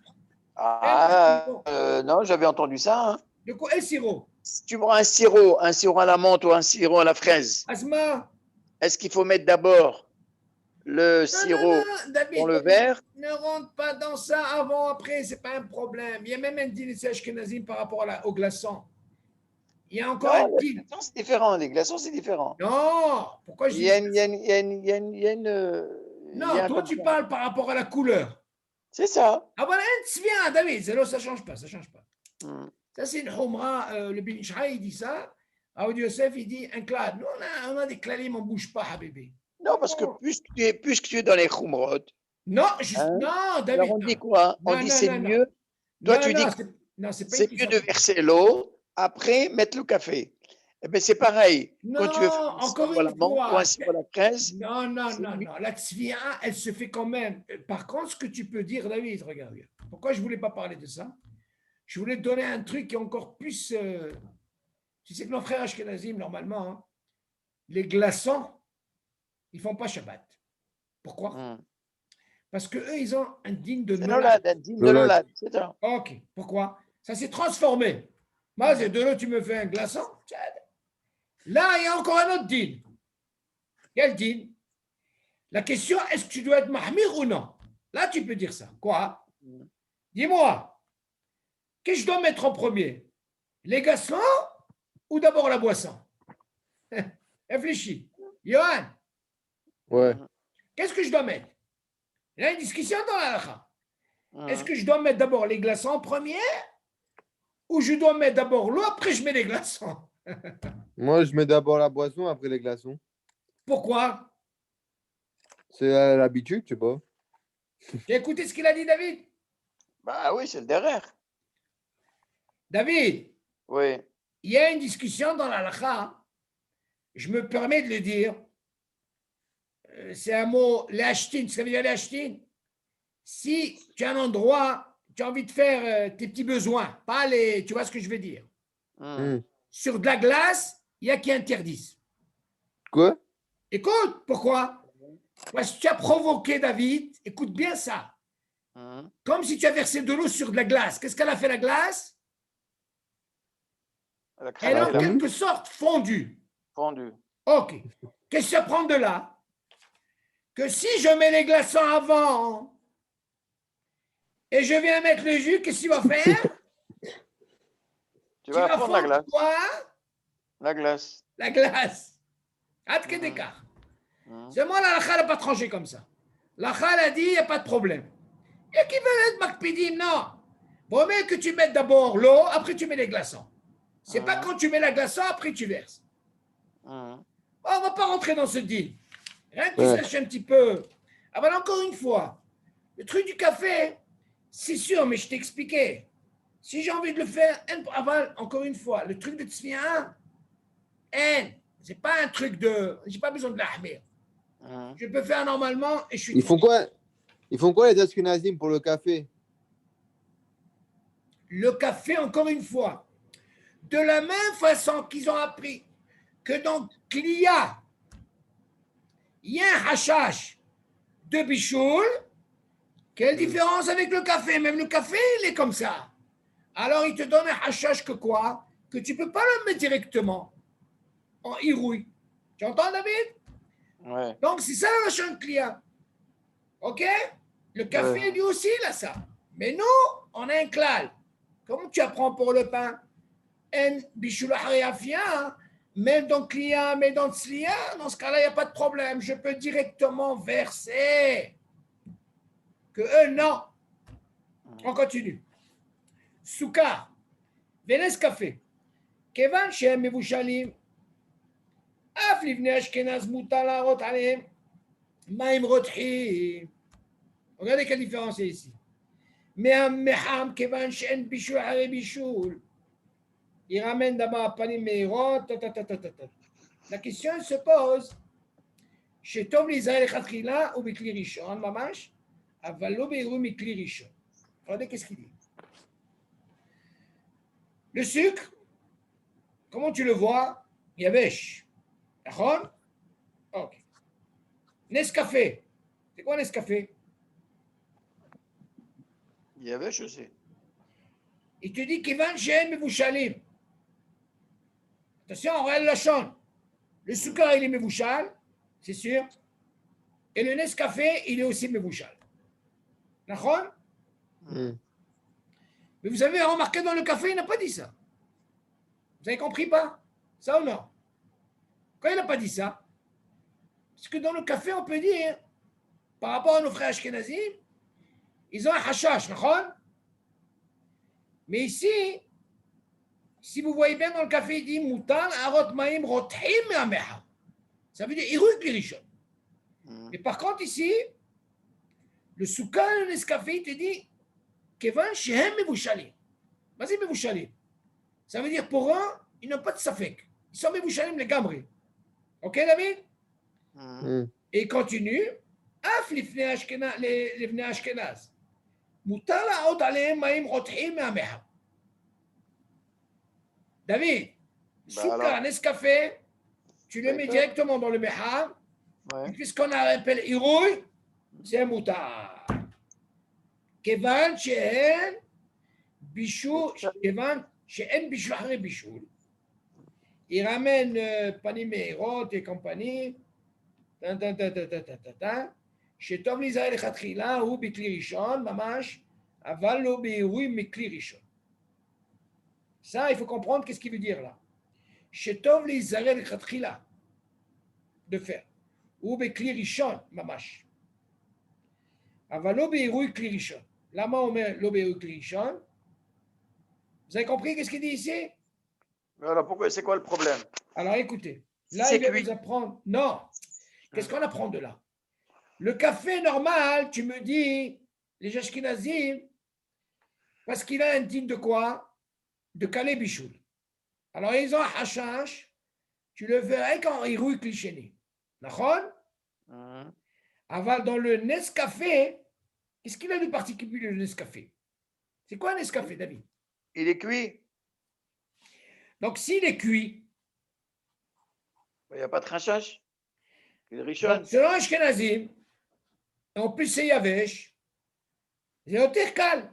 Non, j'avais entendu ça. Hein. De quoi? Et sirop? Si tu prends un sirop à la menthe ou un sirop à la fraise, Asma? est-ce qu'il faut mettre d'abord le sirop David, dans le verre? Ne rentre pas dans ça avant, après, ce n'est pas un problème. Il y a même un dîner ashkenazim par rapport au glaçon. Il y a encore un dîner. Les glaçons, c'est différent. Les glaçons, c'est différent. Non, pourquoi je dis ça? Non, toi, tu parles par rapport à la couleur. C'est ça. Ah voilà, un David, ça ne change pas, ça ne change pas. Ça, c'est une khumra. Le bin Ishraï, il dit ça. Raoud Yosef, il dit un clad. Nous, on a des clalim, on ne bouge pas, bébé. Non, parce que puisque tu es dans les khumrot. Non, non, David. Alors on dit quoi? On dit c'est mieux. Toi, tu dis que c'est mieux de verser l'eau, après mettre le café. Eh bien, c'est pareil. Non, quand tu veux encore une fois. Ou un sirop à la fraise. Non. La tzvi'a, elle se fait quand même. Par contre, ce que tu peux dire, David, regarde. Pourquoi je ne voulais pas parler de ça? Je voulais te donner un truc qui est encore plus. Tu sais que nos frères ashkenazim, normalement, hein, les glaçons, ils ne font pas Shabbat. Pourquoi? Parce qu'eux, ils ont un digne de nolad. Un digne de nolad, c'est ça. Ok. Pourquoi? Ça s'est transformé. Moi, c'est de l'eau, tu me fais un glaçon. Là, il y a encore un autre digne. Quel digne? La question, est-ce que tu dois être mahmir ou non? Là, tu peux dire ça. Quoi? Dis-moi, qu'est-ce que je dois mettre en premier? Les glaçons ou d'abord la boisson? Réfléchis. Johan, Ouais. qu'est-ce que je dois mettre? Il y a une discussion dans la halakha. Est-ce Mhm. que je dois mettre d'abord les glaçons en premier ou je dois mettre d'abord l'eau, après je mets les glaçons? Moi, je mets d'abord la boisson, après les glaçons. Pourquoi? C'est l'habitude, je sais pas. Tu as écouté ce qu'il a dit, David? Bah oui, c'est le derrière. David, Oui. il y a une discussion dans la halakha. Je me permets de le dire. C'est un mot, l'ashtin. Ça veut dire l'ashtin. Si tu as un endroit, tu as envie de faire tes petits besoins, pas les. Tu vois ce que je veux dire? Mhm. Hmm. Sur de la glace, il y a qui interdisent. Quoi? Écoute, pourquoi? Parce que tu as provoqué David, écoute bien ça. Mhm. Comme si tu as versé de l'eau sur de la glace. Qu'est-ce qu'elle a fait la glace? Elle a Elle craqué a en là. fondu. quelque sorte fondu. Fondu. Ok. Qu'est-ce que ça prend de là? Que si je mets les glaçons avant et je viens mettre le jus, qu'est-ce qu'il va faire? Tu Tu vas vas fondre la fondre glace. quoi? La glace. La glace. Hâte que Mhm. d'écart. Mhm. C'est moi, la halakha n'a pas tranché comme ça. La halakha a dit, il n'y a pas de problème. Il y a qui veulent être makpidim, non. Vaut mieux que tu mettes d'abord l'eau, après tu mets les glaçons. C'est pas Mhm. quand tu mets la glaçon, après tu verses. Mhm. On ne va pas rentrer dans ce deal. Rien que tu Ouais. saches un petit peu. Ah ben encore une fois, le truc du café, c'est sûr, mais je t'ai expliqué. Si j'ai envie de le faire, encore une fois, le truc de Tzvi'an, c'est pas un truc de. J'ai pas besoin de l'ahmir. Mhm. Je peux faire normalement et je suis Ils font tranquille. quoi? Ils font quoi les Ashkenazim pour le café? Le café, encore une fois, de la même façon qu'ils ont appris que dans Kliya, il y a un hashash de bichoul, quelle différence avec le café? Même le café, il est comme ça. Alors, il te donne un hashash que quoi? Que tu ne peux pas le mettre directement en irouille. Tu entends, David? Ouais. Donc, c'est ça la chaîne client. OK? Le café, Ouais. lui aussi, il a ça. Mais nous, on a un klal. Comment tu apprends pour le pain? En bichoul hariafia, même dans client, mais dans tzliya, dans ce cas-là, il n'y a pas de problème. Je peux directement verser. Que eux, non. On continue. Soukar, ונס כיוון שהם מבושלים, אף לבני אשכנז מותר להראות עליהם מים רותחים. Regardez quelle différence il y a ici. מהמחם, כיוון שאין בישול אחרי בישול. Il ramène d'abord פנים מהירות. La question se pose, שטוב להיזהר לכתחילה ובכלי ראשון ממש, אבל לא בעירוי מכלי ראשון. Regardez qu'est-ce qu'il dit. Le sucre, comment tu le vois? יבש. נכון? אוקיי. Nescafé. C'est quoi Nescafé? Il y avait, je sais. Il te dit Kivan Shen Mevushalim. Attention, on regarde la chaîne. Le sucre, il est Mevouchal, c'est sûr. Et le Nescafé, il est aussi Mevouchal. D'accord? Hmm. Mais vous avez remarqué dans le café, il n'a pas dit ça. Vous avez compris pas? Ça ou non? Quand il n'a pas dit ça, parce que dans le café, on peut dire, par rapport à nos frères Ashkenazim, ils ont un hashash, d'accord? Mais ici, si vous voyez bien dans le café, il dit Moutan arot maim rothim me'ameha. Ça veut dire Iruk Lirishon. Mhm. Mais par contre, ici, le soukal, le Nescafé, il te dit Kevan shehem mevushalim. Vas-y, mevushalim. Ça veut dire pour eux, ils n'ont pas de safek. Ils sont mevushalim les gamri. Ok, David? Mhm. Hmm. Et il continue Af לפני אשכנז. מותר לעוד עליהם מים רותחים מהמחם. David, Bah soukal, alors. Nescafé, tu le Oui, mets toi. directement dans le meham. Ouais. Qu'est-ce qu'on appelle irouille? C'est moutar. כיוון שאין בישול, כיוון שאין בישול אחרי בישול, il ramène panier et compagnie, שטוב להיזהר לכתחילה הוא בכלי ראשון, ממש, אבל לא בעירוי מכלי ראשון. Ça, il faut comprendre qu'est-ce qu'il veut dire là. שטוב להיזהר לכתחילה, de faire. הוא בכלי ראשון, ממש. אבל לא בעירוי כלי ראשון. למה הוא אומר לא בעירוי כלי ראשון? Vous avez compris qu'est-ce qu'il dit ici? Alors, pourquoi, c'est quoi le problème? Alors écoutez, là C'est il vient cuit. nous apprendre. Non, qu'est-ce qu'on apprend de là? Le café normal, tu me dis, les Ashkenazim, parce qu'il a un type de quoi? De Kalé Bichoul. Alors ils ont un hashash, tu le verrais quand il rouille cliché. D'accord? Mhm. Aval dans le Nescafé, qu'est-ce qu'il a de particulier le Nescafé? C'est quoi un Nescafé, David? Il est cuit. Donc s'il est cuit, Il n'y a pas de rachage. Il est richonne. selon Ashkenazim, en plus c'est Yavesh, c'est Oterkal.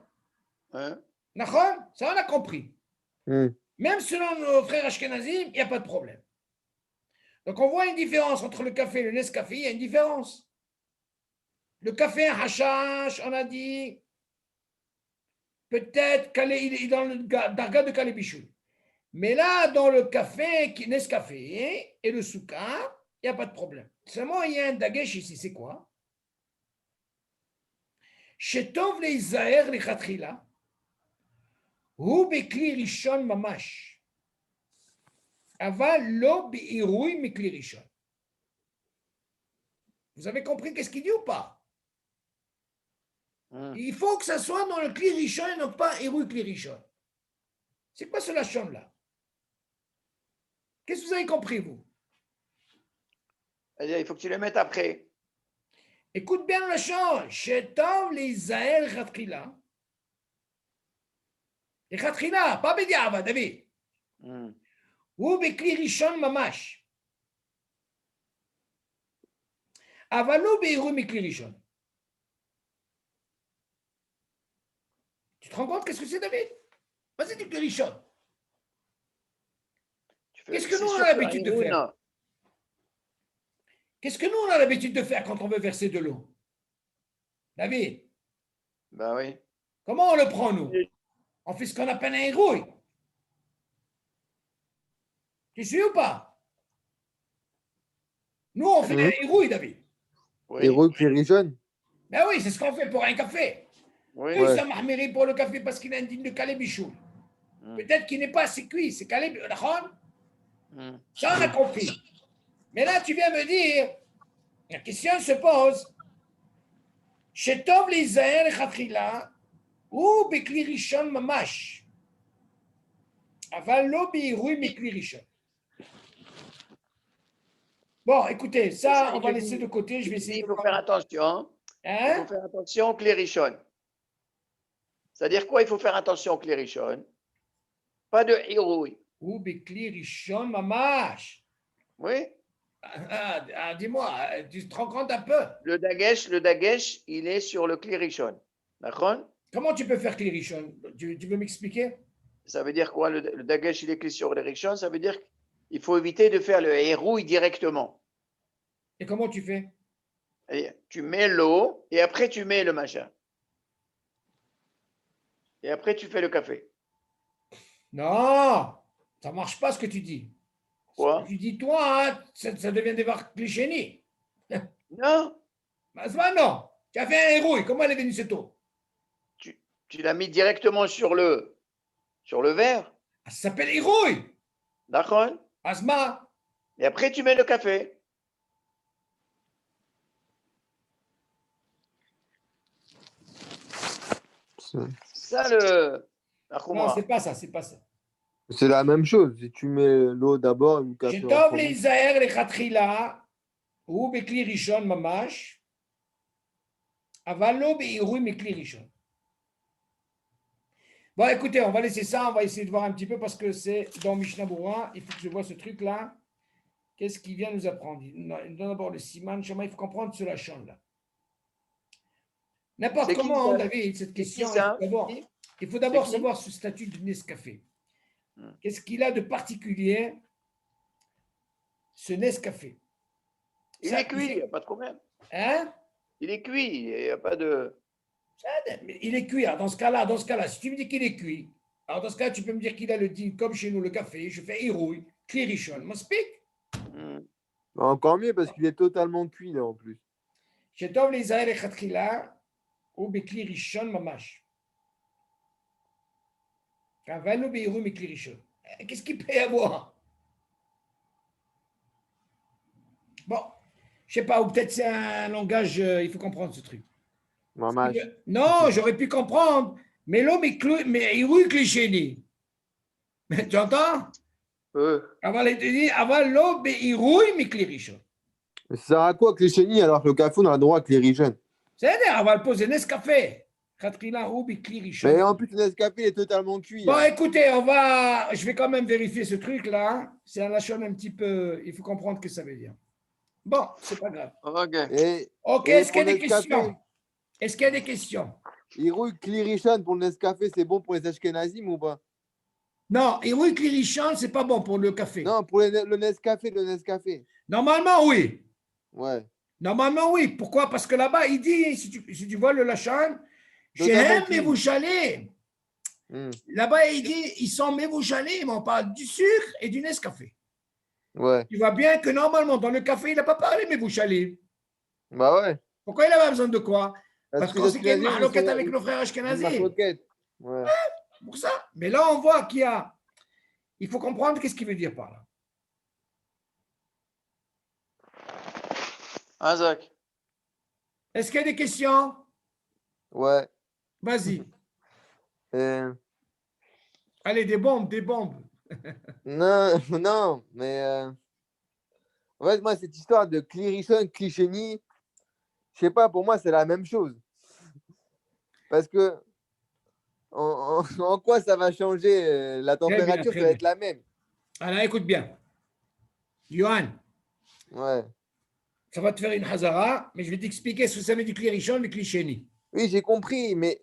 Hein? D'accord? Ça on a compris. Hmm. Même selon nos frères Ashkenazim, il n'y a pas de problème. Donc on voit une différence entre le café et le Nescafé, il y a une différence. Le café, un hashash, on a dit, peut-être il est dans le darga de Kalé Bichoul. Mais là, dans le café, Nescafé et le souka, il n'y a pas de problème. Seulement, il y a un dagesh ici, c'est quoi? Shetov leizaher lechatchila, hu bekli rishon mamash, aval lo beirui mikli rishon. Vous avez compris qu'est-ce qu'il dit ou pas? Il faut que ça soit dans le kli rishon et non pas irui kli rishon. C'est quoi ce lachon là? Qu'est-ce que vous avez compris, vous? C'est-à-dire, il faut que tu le mettes après. Écoute bien le lachon. Shetov leizaher lechatchila. Lechatchila, pas bediava, David. Hmm. Ou bekli rishon mamash. Avalo beirui mikli rishon. Tu te rends compte qu'est-ce que c'est, David? Vas-y, du kli rishon. Qu'est-ce que nous, on a l'habitude de faire? Qu'est-ce que nous, on a l'habitude de faire quand on veut verser de l'eau? David, Ben oui. comment on le prend, nous? On fait ce qu'on appelle un hérouille. Tu suis ou pas? Nous, on fait un hérouille, David. Oui. Héros Clérigeon. Ben oui, c'est ce qu'on fait pour un café. Oui. Eux, ils sont mahmiri pour le café parce qu'il a un digne de Kalé Bichoul. Peut-être qu'il n'est pas assez cuit, c'est Kalé Bichoul. Ça, on a compris. Mais là, tu viens me dire, la question se pose, Shetov lizaher lechatchila, ou bekli rishon mamash, aval lo beirui mikli rishon. Bon, écoutez, ça, on va laisser de côté. Je vais essayer Il de faut voir. faire attention. Il Hein? faut faire attention au clérichon. C'est-à-dire quoi? Il faut faire attention au clérichon. Pas de hérouille. Ou bekli rishon mamash. Oui. Dis-moi, tu te rends compte un peu? Le dagesh, il est sur le clérichon. D'accord? Comment tu peux faire kli rishon? Tu veux m'expliquer? Ça veut dire quoi? Le dagesh, il est écrit sur le richon. Ça veut dire qu'il faut éviter de faire le hérouille directement. Et comment tu fais? Et tu mets l'eau et après tu mets le machin. Et après tu fais le café. Non, ça ne marche pas ce que tu dis. Quoi? Ce que tu dis, toi, hein, ça devient des clichés. Non, Non, tu as fait un héros. Comment elle est venue cette eau? tu l'as mis directement sur le verre. Ça s'appelle héros. D'accord? Asma. Et après tu mets le café. Ça le. Non, c'est pas ça, c'est pas ça. C'est la même chose. Si tu mets l'eau d'abord et le café. שטוב להיזהר לכתחילה, הוא בכלי ראשון ממש, אבל לא בעירוי מכלי ראשון. Bon, écoutez, on va laisser ça, on va essayer de voir un petit peu parce que c'est dans Mishnah Berurah, il faut que je vois ce truc-là. Qu'est-ce qu'il vient nous apprendre? Il donne d'abord le siman, il faut comprendre ce lachon-là. N'importe comment, David, cette question, il faut d'abord savoir ce statut de Nescafé. Qu'est-ce qu'il a de particulier, ce Nescafé? Il est cuit, il n'y a pas de problème. Hein? Il est cuit, il n'y a pas de. Mais il est cuit. Alors, dans ce cas-là, si tu me dis qu'il est cuit, alors dans ce cas, tu peux me dire qu'il a le din, comme chez nous, le café, je fais irouille, klirishon, m'explique. Hmm. Encore mieux parce qu'il est totalement cuit là en plus. שטוב להיזהר לכתחילה הוא בכלי ראשון ממש. קבענו בעירוי מכלי ראשון. Qu'est-ce qu'il peut y avoir? Bon, je sais pas, ou peut-être c'est un langage, il faut comprendre ce truc. Mamash. Non, j'aurais pu comprendre, mais l'homme est עירוי כלי שני. Tu entends? אבל לא בעירוי מכלי ראשון. Mais ça sert à quoi que les chenilles alors que le café on a le droit que les riches? בסדר, אבל פה זה נס קפה. לכתחילה הוא בכלי ראשון. Mais en plus, le Nescafé est totalement cuit. Bon, hein. écoutez, je vais quand même vérifier ce truc-là. C'est un lachon un petit peu, il faut comprendre ce que ça veut dire. Bon, c'est pas grave. Ok. Ok, Et est-ce qu'il y a pour des Nescafé, questions? Est-ce qu'il y a des questions? Irui Klirichan pour le Nescafé, c'est bon pour les Ashkenazim ou pas? Non, et oui, Klirichan, c'est pas bon pour le café. Non, pour le Nescafé. Normalement, oui. Ouais. Normalement, oui. Pourquoi? Parce que là-bas, il dit, si tu vois le lachon, Totalement Shehem cuit. Mevouchalé. Hmm. Là-bas, il dit, ils sont Mevouchalé, mais on parle du sucre et du Nescafé. Ouais. Tu vois bien que normalement, dans le café, il n'a pas parlé Mevouchalé. Bah ouais. Pourquoi il avait besoin de quoi? Parce que qu'on les sait qu'il y a une Ashkenazim, mahloquette avec nos frères une Ashkenazim. marloquette. Ouais. Pour ça. Mais là, on voit qu'il y a. Il faut comprendre qu'est-ce qu'il veut dire par là. Isaac. Est-ce qu'il y a des questions? Ouais. Vas-y. Euh, Allez, des bombes, des bombes. non, non, mais en fait, moi, cette histoire de Klirichan, Klicheni, je sais pas, pour moi, c'est la même chose. Parce que en quoi ça va changer la température, très ça va bien. être la même. Alors, écoute bien. Johan, Ouais. ça va te faire une hazara, mais je vais t'expliquer ce que ça veut dire klirichon et klisheni. Oui, j'ai compris, mais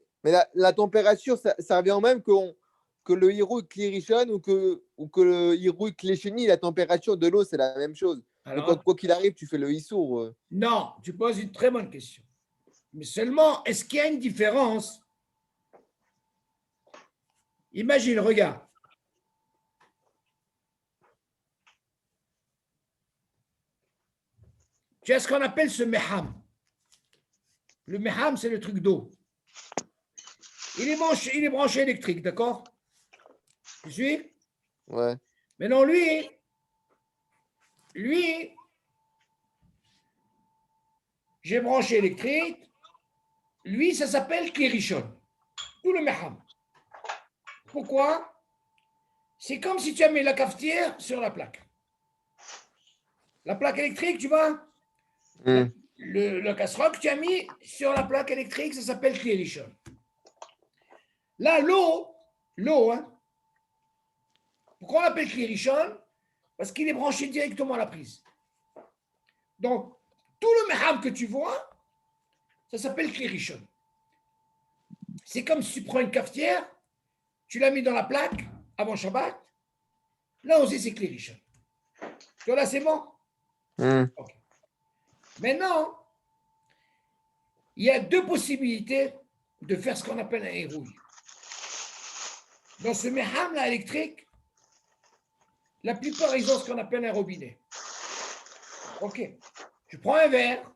la température, ça revient au même que le Hiroui Klirichan ou que le Hiroui Klicheni, la température de l'eau, c'est la même chose. Donc, Alors, quoi qu'il arrive, tu fais le Issour. non, tu poses une très bonne question. Mais seulement, est-ce qu'il y a une différence? Imagine, regarde. Tu as ce qu'on appelle ce meham. Le meham, c'est le truc d'eau. Il est branché électrique, d'accord? Tu suis? Ouais. Maintenant, lui, j'ai branché électrique. Lui, ça s'appelle klirishon. Tout le meham. Pourquoi? C'est comme si tu as mis la cafetière sur la plaque. La plaque électrique, tu vois? Hmm. Le casserole que tu as mis sur la plaque électrique, ça s'appelle klirishon. Là, l'eau, hein? Pourquoi on l'appelle klirishon? Parce qu'il est branché directement à la prise. Donc, tout le meham que tu vois, ça s'appelle klirishon. C'est comme si tu prends une cafetière, tu l'as mis dans la plaque avant Shabbat. Là aussi, c'est klirishon. Tu vois, là, c'est bon? Hmm. Okay. Maintenant, il y a deux possibilités de faire ce qu'on appelle un hérouille. Dans ce meham là électrique, la plupart, ils ont ce qu'on appelle un robinet. Ok. Je prends un verre,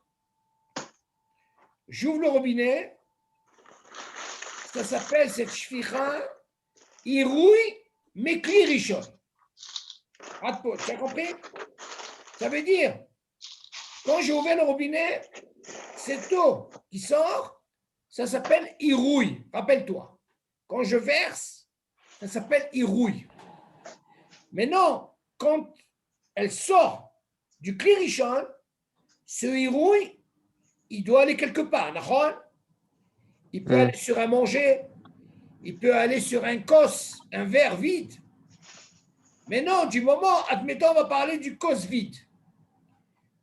j'ouvre le robinet, ça s'appelle cette shficha irouille mekli rishon. Tu as compris? Ça veut dire, quand j'ai ouvert le robinet, cette eau qui sort, ça s'appelle irouille. Rappelle-toi. Quand je verse, ça s'appelle irouille. Mais non, quand elle sort du klirishon, ce irouille, il doit aller quelque part. Il peut aller sur un manger, il peut aller sur un cos, un verre vide. Mais non, du moment, admettons, on va parler du cos vide.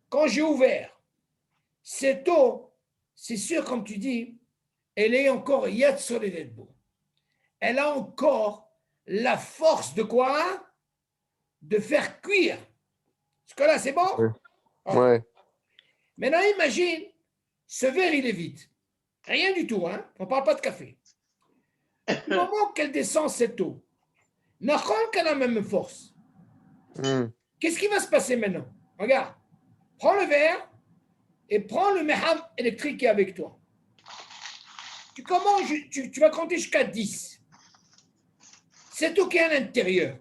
Quand j'ai ouvert, cette eau, c'est sûr, comme tu dis, elle est encore yad soledetbo. Elle a encore la force de quoi? De faire cuire. Parce que là, c'est bon? Ouais. Okay. Ouais. Maintenant, imagine ce verre, il est vide. Rien du tout, hein? On ne parle pas de café. Du moment qu'elle descend cette eau, Nahon qu'elle a la même force. Qu'est-ce qui va se passer maintenant? Regarde, prends le verre et prends le meham électrique qui est avec toi. Tu vas compter jusqu'à 10. Cette eau qui est à l'intérieur,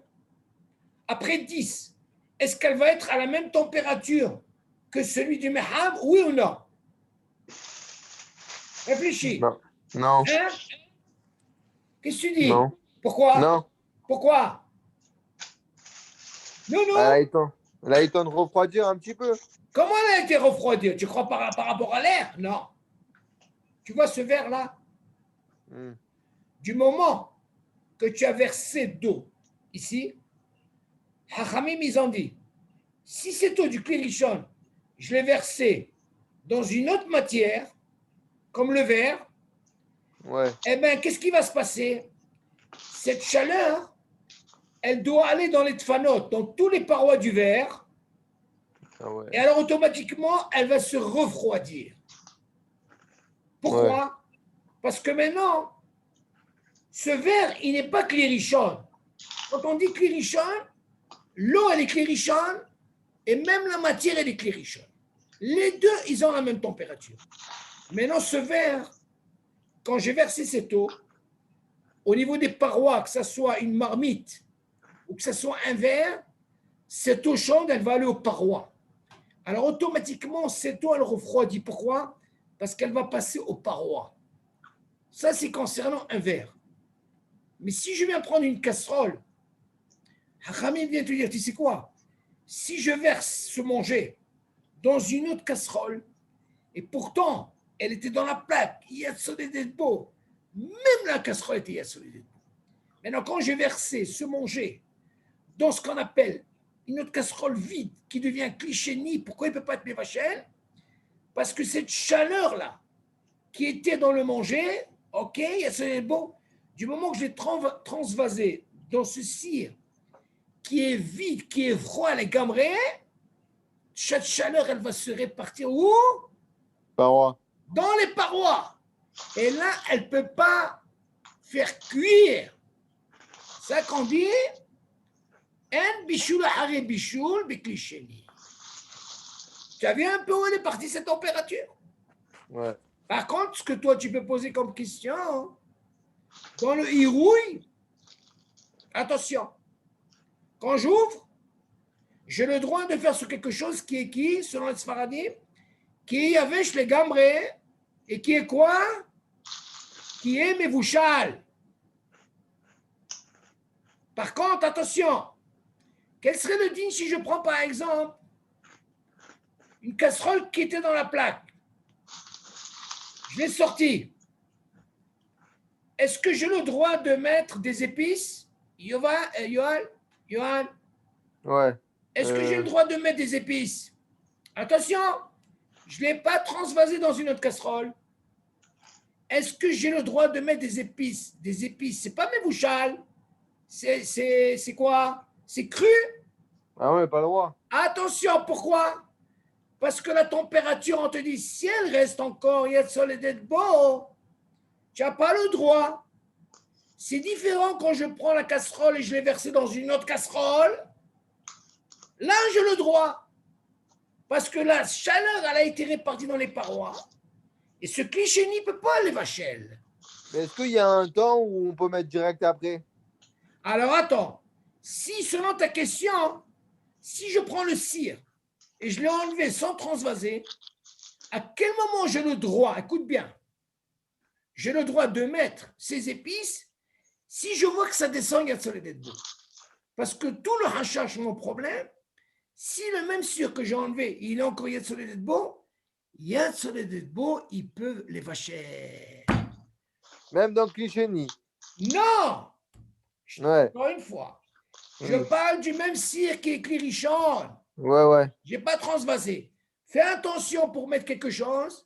après 10, est-ce qu'elle va être à la même température que celui du meham, oui ou non? Réfléchis. Non. Non. Hein? Qu'est-ce que tu dis? Non. Pourquoi? Non. Pourquoi? Non, non. Elle a eu le temps de refroidir un petit peu. Comment elle a été refroidie? Tu crois par rapport à l'air? Non. Tu vois ce verre-là? Du moment que tu as versé d'eau ici, Hachamim, ils ont dit, si cette eau du Klirishon, je l'ai versée dans une autre matière, comme le verre, Ouais. eh bien, qu'est-ce qui va se passer? Cette chaleur, elle doit aller dans les tfanotes, dans tous les parois du verre, Ah ouais. et alors automatiquement, elle va se refroidir. Pourquoi? Ouais. Parce que maintenant, ce verre, il n'est pas Klirishon. Quand on dit Klirishon, l'eau, elle est Klirishon, et même la matière, elle est Klirishon. Les deux, ils ont la même température. Maintenant, ce verre, quand j'ai versé cette eau, au niveau des parois, que ce soit une marmite ou que ce soit un verre, cette eau chaude, elle va aller aux parois. Alors, automatiquement, cette eau, elle refroidit. Pourquoi? Parce qu'elle va passer aux parois. Ça, c'est concernant un verre. Mais si je viens prendre une casserole, Hachamim vient te dire, tu sais quoi? Si je verse ce manger dans une autre casserole, et pourtant, elle était dans la plaque, il y a de beau, même la casserole était de beau. Maintenant, quand j'ai versé ce manger dans ce qu'on appelle une autre casserole vide qui devient cliché-ni, pourquoi il ne peut pas être mévachel? Parce que cette chaleur-là qui était dans le manger, ok, il y a de beau, du moment que j'ai transvasé dans ce cire qui est vide, qui est froid, les gamrés, cette chaleur, elle va se répartir où? Parois. Dans les parois. Et là, elle ne peut pas faire cuire. Ça qu'on dit, en bichoul haré bichoul biklicheni. Tu as vu un peu où elle est partie cette température? Ouais. Par contre, ce que toi, tu peux poser comme question, dans le hirouille, attention, quand j'ouvre, j'ai le droit de faire sur quelque chose qui est qui, selon les Sfaradim, qui est avec les gambrés, et qui est quoi? Qui est mevouchal. Par contre, attention, quel serait le digne si je prends par exemple une casserole qui était dans la plaque? Je l'ai sortie. Est-ce que j'ai le droit de mettre des épices? Yohan? Ouais. Est-ce que j'ai le droit de mettre des épices? Attention, je ne l'ai pas transvasé dans une autre casserole. Est-ce que j'ai le droit de mettre des épices? Des épices, c'est pas mes bouchales. C'est quoi? C'est cru? Ah ouais, pas le droit. Attention, pourquoi? Parce que la température, on te dit, si elle reste encore, il y a de soleil d'être beau, tu n'as pas le droit. C'est différent quand je prends la casserole et je l'ai versée dans une autre casserole. Là, j'ai le droit. Parce que la chaleur, elle a été répartie dans les parois. Et ce cliché n'y peut pas, les vachelles. Mais est-ce qu'il y a un temps où on peut mettre direct après? Alors, attends. Si, selon ta question, si je prends le cire et je l'ai enlevé sans transvaser, à quel moment j'ai le droit, écoute bien, j'ai le droit de mettre ces épices si je vois que ça descend, il y a de soleil d'être beau. Parce que tout le hachach, mon problème, si le même cire que j'ai enlevé, il est encore il y a de soleil d'être beau, il y a de soleil d'être beau, ils peuvent les vacher. Même dans Clichény. Non! Ouais. Encore une fois, je parle du même cire qui est Klirichon. Ouais. Je n'ai pas transvasé. Fais attention pour mettre quelque chose.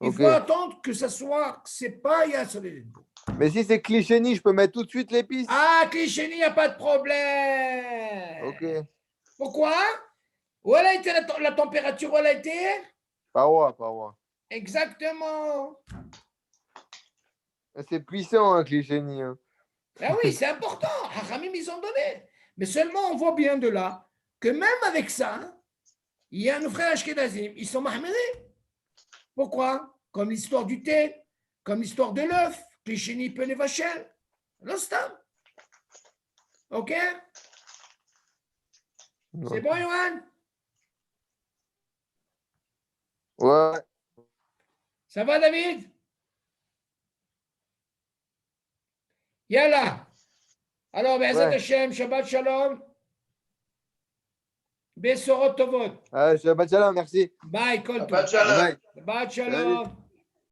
Il Ok. faut attendre que ça soit, c'est pas, il y a un soleil d'être beau. Mais si c'est Clichény, je peux mettre tout de suite l'épice? Ah, cliché, il n'y a pas de problème. Ok. Pourquoi? Où elle a été la température, où elle a été? Parois. Exactement. C'est puissant, un Klichéni. Hein. Ah oui, c'est important. Hachamim, ils ont donné. Mais seulement, on voit bien de là que même avec ça, il y a nos frères Ashkenazim, ils sont mahmérés. Pourquoi? Comme l'histoire du thé, comme l'histoire de l'œuf, Klichéni peut les vacher. L'instant. OK? C'est bon, Yohan? Ouais. Ça va, David? Yalla. Alors, Be'ezat Ouais. Hashem, Shabbat Shalom. Besorot Tovot. Shabbat shalom, merci. Bye, Kol Shabbat Tov. shalom. Bye. Shabbat Salut. Shalom.